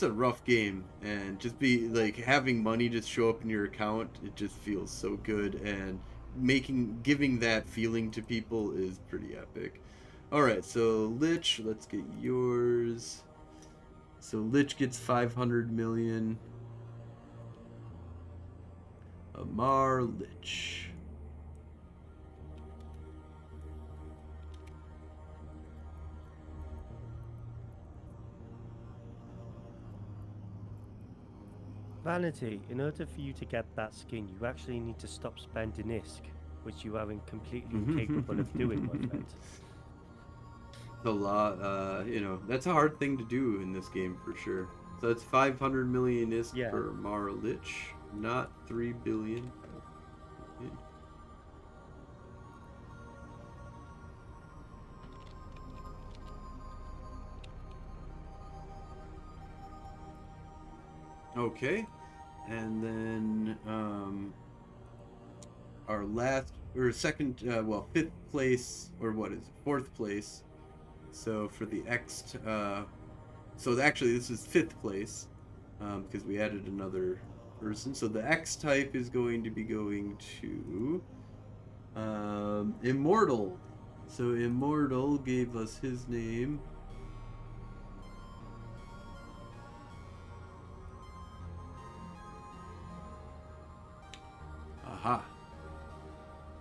a rough game, and just be like having money just show up in your account, it just feels so good, and giving that feeling to people is pretty epic. All right, so Lich, let's get yours. So Lich gets 500 million. Amar Lich. Vanity, in order for you to get that skin, you actually need to stop spending ISK, which you are completely incapable of doing, my friend. A lot, that's a hard thing to do in this game for sure. So it's 500 million ISK for Mara Lich, not 3 billion. Okay, and then our fifth place, or what is it, fourth place. So for the X, so actually this is fifth place, because we added another person. So the X type is going to be going to Immortal. So Immortal gave us his name. Aha.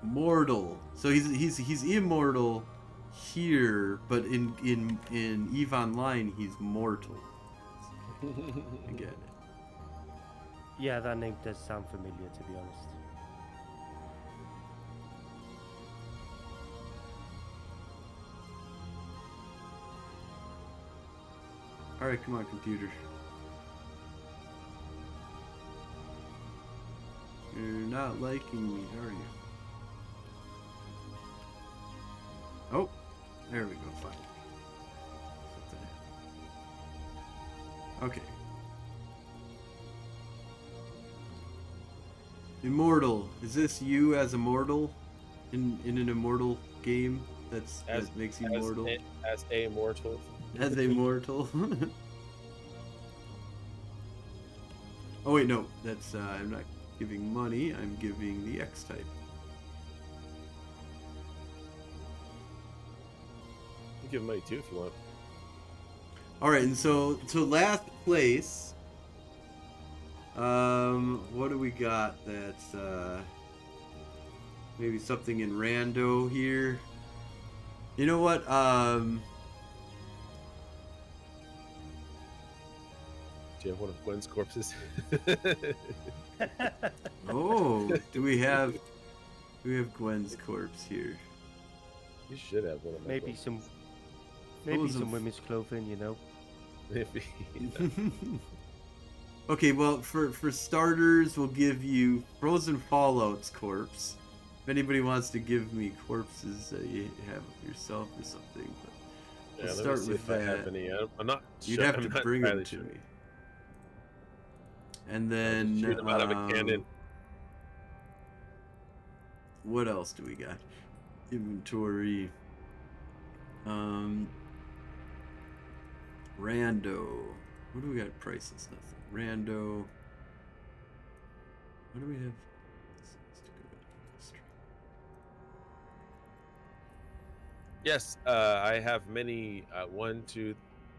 Mortal. So he's immortal here, but in EVE Online he's mortal. I get it. Yeah, that name does sound familiar, to be honest. Alright, come on, computer. You're not liking me, are you? Oh, there we go, finally. Okay. Immortal. Is this you as immortal? In an immortal game that makes you immortal? As a mortal. As a mortal. Oh wait, no. That's I'm not giving money, I'm giving the X type. You can give money too if you want. Alright, and so last place. What do we got that's maybe something in rando here? You know what? Do you have one of Gwen's corpses? Oh, do we have Gwen's corpse here? You should have one of my Maybe corpses. some women's clothing, you know. Maybe. Okay, well, for starters, we'll give you Frozen Fallout's corpse. If anybody wants to give me corpses that you have yourself or something, but we'll start with that. I have any. I'm not. You'd sure. have I'm to not bring them entirely to sure. me. And then Shoot them out of a cannon. What else do we got? Inventory. Rando. What do we got? Prices, nothing. Rando. What do we have? Yes, I have many. 1, 2,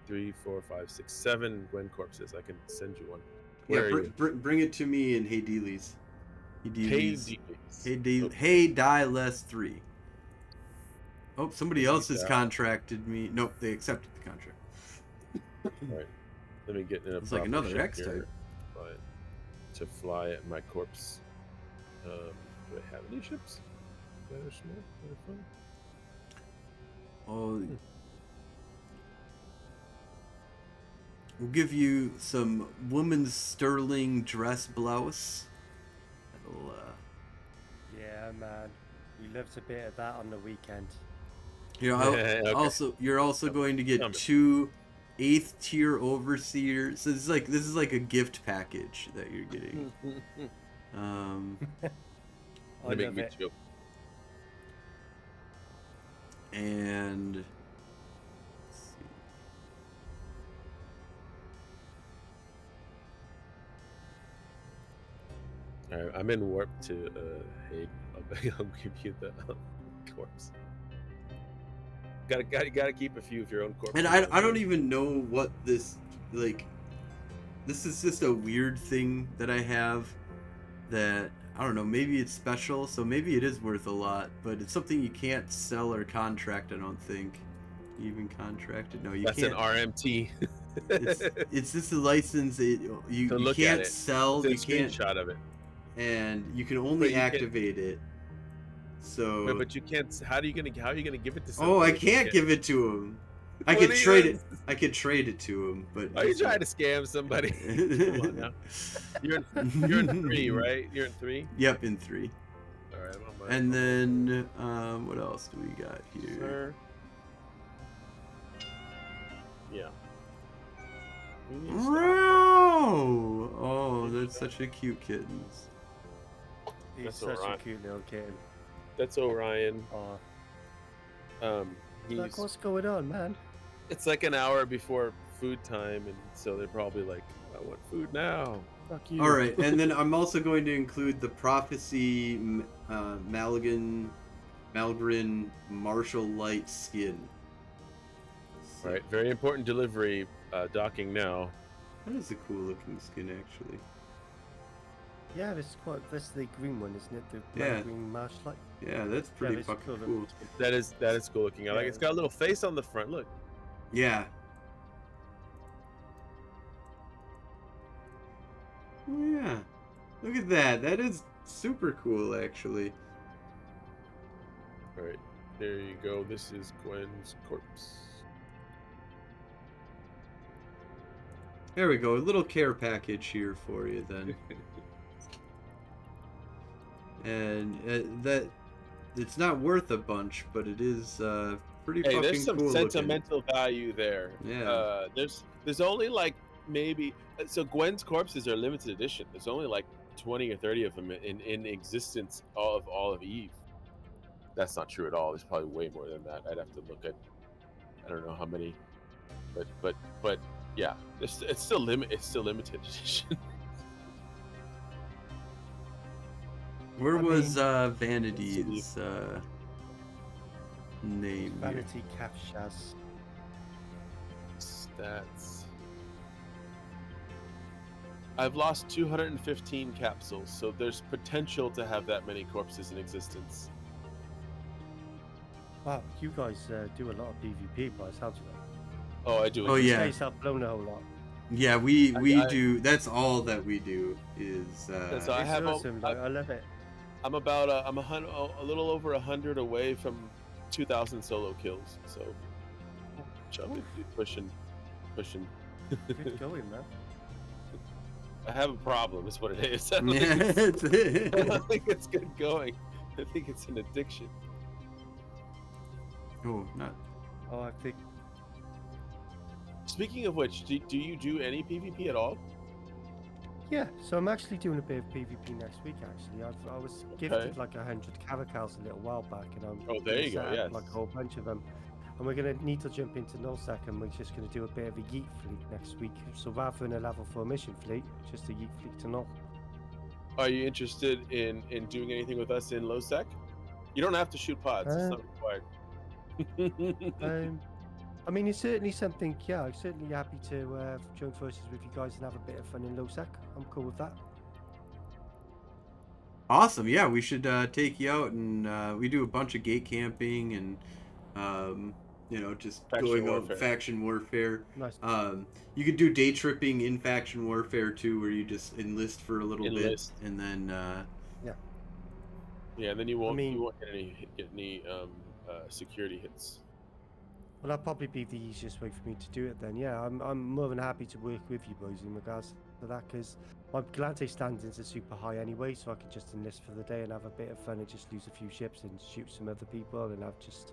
3, 4, 5, 6, 7 Gwen corpses. I can send you one. Where are you? Bring it to me in Hades. Hey, Die Less 3. Oh, somebody else has contracted me. Nope, they accepted the contract. Alright. Let me get in a It's like another X type. To fly at my corpse. Do I have any ships that are small? That are fun? Oh, we'll give you some woman's sterling dress blouse. That'll, Yeah, man. We loved a bit of that on the weekend. okay. You're also going to get 2 8th tier overseers. So this is like a gift package that you're getting. I love it. And let's see. All right, I'm in warp to Hague. I'll give you the corpse. Gotta keep a few of your own corpses. And I don't even know what this, like, this is just a weird thing that I have that, I don't know, maybe it's special, so maybe it is worth a lot, but it's something you can't sell or contract, I don't think. You even contract it? No, you That's can't. That's an RMT. It's just a license. You can't sell. It's a screenshot of it. And you can only activate it. So. Wait, but you can't. How are you gonna give it to somebody? Oh, I can't give it to him. I could trade it. I could trade it to him, but. Are you trying to scam somebody? Come on now. You're in 3, right? You're in 3. Yep, in 3. All right. And then what else do we got here? Sir. Yeah. Oh, they're such a cute kittens. He's such a cute little kitten. That's Orion. He's like, what's going on, man? It's like an hour before food time, and so they're probably like, I want food now. Fuck you. All right, and then I'm also going to include the Prophecy Malgrin Martial Light skin. All right, very important delivery. Docking now. That is a cool looking skin, actually. Yeah, this is the green one, isn't it? The green martial light. Yeah, that's pretty fucking cool. That is cool looking. I like it. It's got a little face on the front. Look. Yeah. Oh yeah. Look at that. That is super cool, actually. All right, there you go. This is Gwen's corpse. There we go. A little care package here for you, then. And that it's not worth a bunch, but it is pretty fucking cool. There's some sentimental value there. Yeah. There's only like maybe so Gwen's corpses are limited edition. There's only like 20 or 30 of them in existence all of Eve. That's not true at all. There's probably way more than that. I'd have to look at. I don't know how many, but yeah, it's still limited edition. Where was Vanity's name? Vanity Capshaz. Stats. I've lost 215 capsules, so there's potential to have that many corpses in existence. Wow, you guys do a lot of PvP by the sounds of it. Oh, I do. Oh yeah. You guys have blown a whole lot. Yeah, we do. That's all that we do is. So I have. Awesome, I love it. I'm about a little over 100 away from 2,000 solo kills. So, pushing. Good going, man. I have a problem. Is what it is. Yeah, I don't think it's good going. I think it's an addiction. Oh, not. Oh, I think. Speaking of which, do you do any PvP at all? Yeah, so I'm actually doing a bit of PvP next week. Actually, I was gifted like 100 Caracals a little while back, and I'm there you go. Yeah, like a whole bunch of them. And we're gonna need to jump into Nullsec, and we're just gonna do a bit of a Yeet fleet next week. So rather than a level 4 mission fleet, just a Yeet fleet to Null. Are you interested in doing anything with us in low sec? You don't have to shoot pods. It's not required. I mean, it's certainly something. Yeah, I'm certainly happy to join forces with you guys and have a bit of fun in low sec. I'm cool with that. Awesome. Yeah, we should take you out, and we do a bunch of gate camping and just going over faction warfare. Nice. You could do day tripping in faction warfare too, where you just enlist for a little bit, and then and then you won't get any security hits. Well, that'd probably be the easiest way for me to do it then. Yeah, I'm more than happy to work with you boys in regards to that, because my Galante standings are super high anyway, so I can just enlist for the day and have a bit of fun and just lose a few ships and shoot some other people and have just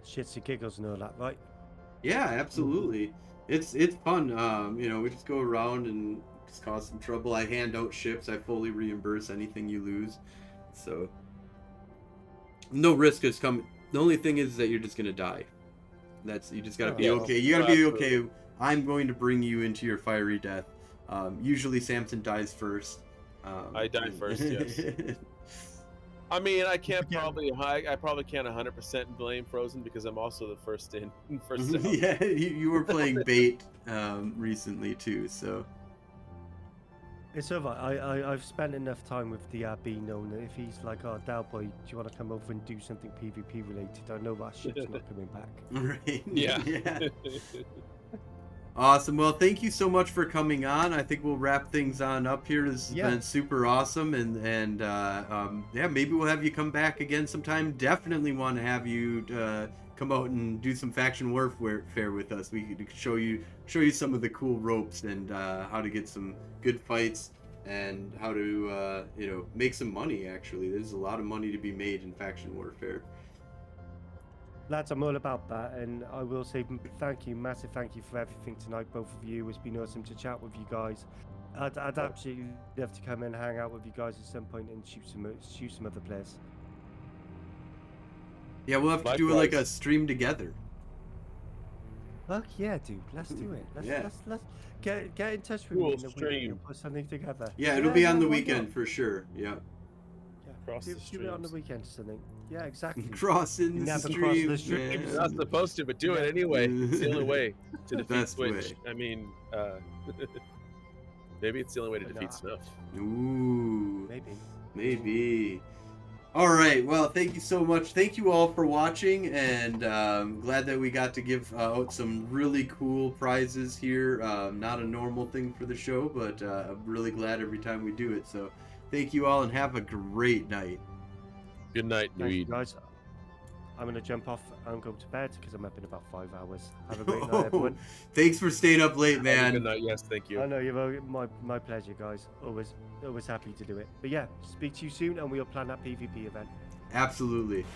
shits and giggles and all that, right? Yeah, absolutely. It's fun. You know, we just go around and just cause some trouble. I hand out ships. I fully reimburse anything you lose. So no risk is coming. The only thing is that you're just gonna die. That's you just gotta be Yes. okay. You gotta Oh, be absolutely. okay. I'm going to bring you into your fiery death. Usually Samson dies first. I die first, yes. I mean, I can't probably I probably can't 100% blame Frozen because I'm also the first in, first out. Yeah, you were playing bait recently too, so. It's over. I've spent enough time with the B known that if he's like, oh, Delboy, do you want to come over and do something PvP related? I know that ship's not coming back. Right. Yeah. Yeah. Awesome. Well, thank you so much for coming on. I think we'll wrap things on up here. This has been super awesome, and yeah, maybe we'll have you come back again sometime. Definitely want to have you come out and do some faction warfare with us. We could show you some of the cool ropes and how to get some good fights and how to you know, make some money. Actually, there's a lot of money to be made in faction warfare. Lads, I'm all about that, and I will say thank you, massive thank you for everything tonight, both of you. It's been awesome to chat with you guys. I'd absolutely love to come and hang out with you guys at some point and shoot some other players. Yeah, we'll have to do like a stream together. Fuck yeah, dude. Let's do it. Let's get in touch with Cool me in the stream. weekend and put something together. Yeah, it'll be on the why weekend not? for sure. Yeah. Cross the Do it on the streams. weekend or something. Yeah, exactly. Crossing the Never cross the stream. streams. You're not supposed to, but do it anyway. It's the only way to defeat Best Switch. way. I mean, maybe it's the only way to But defeat nah. Snuff. Ooh, Maybe. maybe. All right. Well, thank you so much. Thank you all for watching, and glad that we got to give out some really cool prizes here. Not a normal thing for the show, but I'm really glad every time we do it. So, thank you all, and have a great night. Good night, New Thank you, Eden. guys. I'm gonna jump off and go to bed because I'm up in about 5 hours. Have a great night, everyone. Thanks for staying up late, Have a man. Good night. Yes, thank you. I know you're my pleasure, guys. Always happy to do it. But yeah, speak to you soon, and we'll plan that PvP event. Absolutely.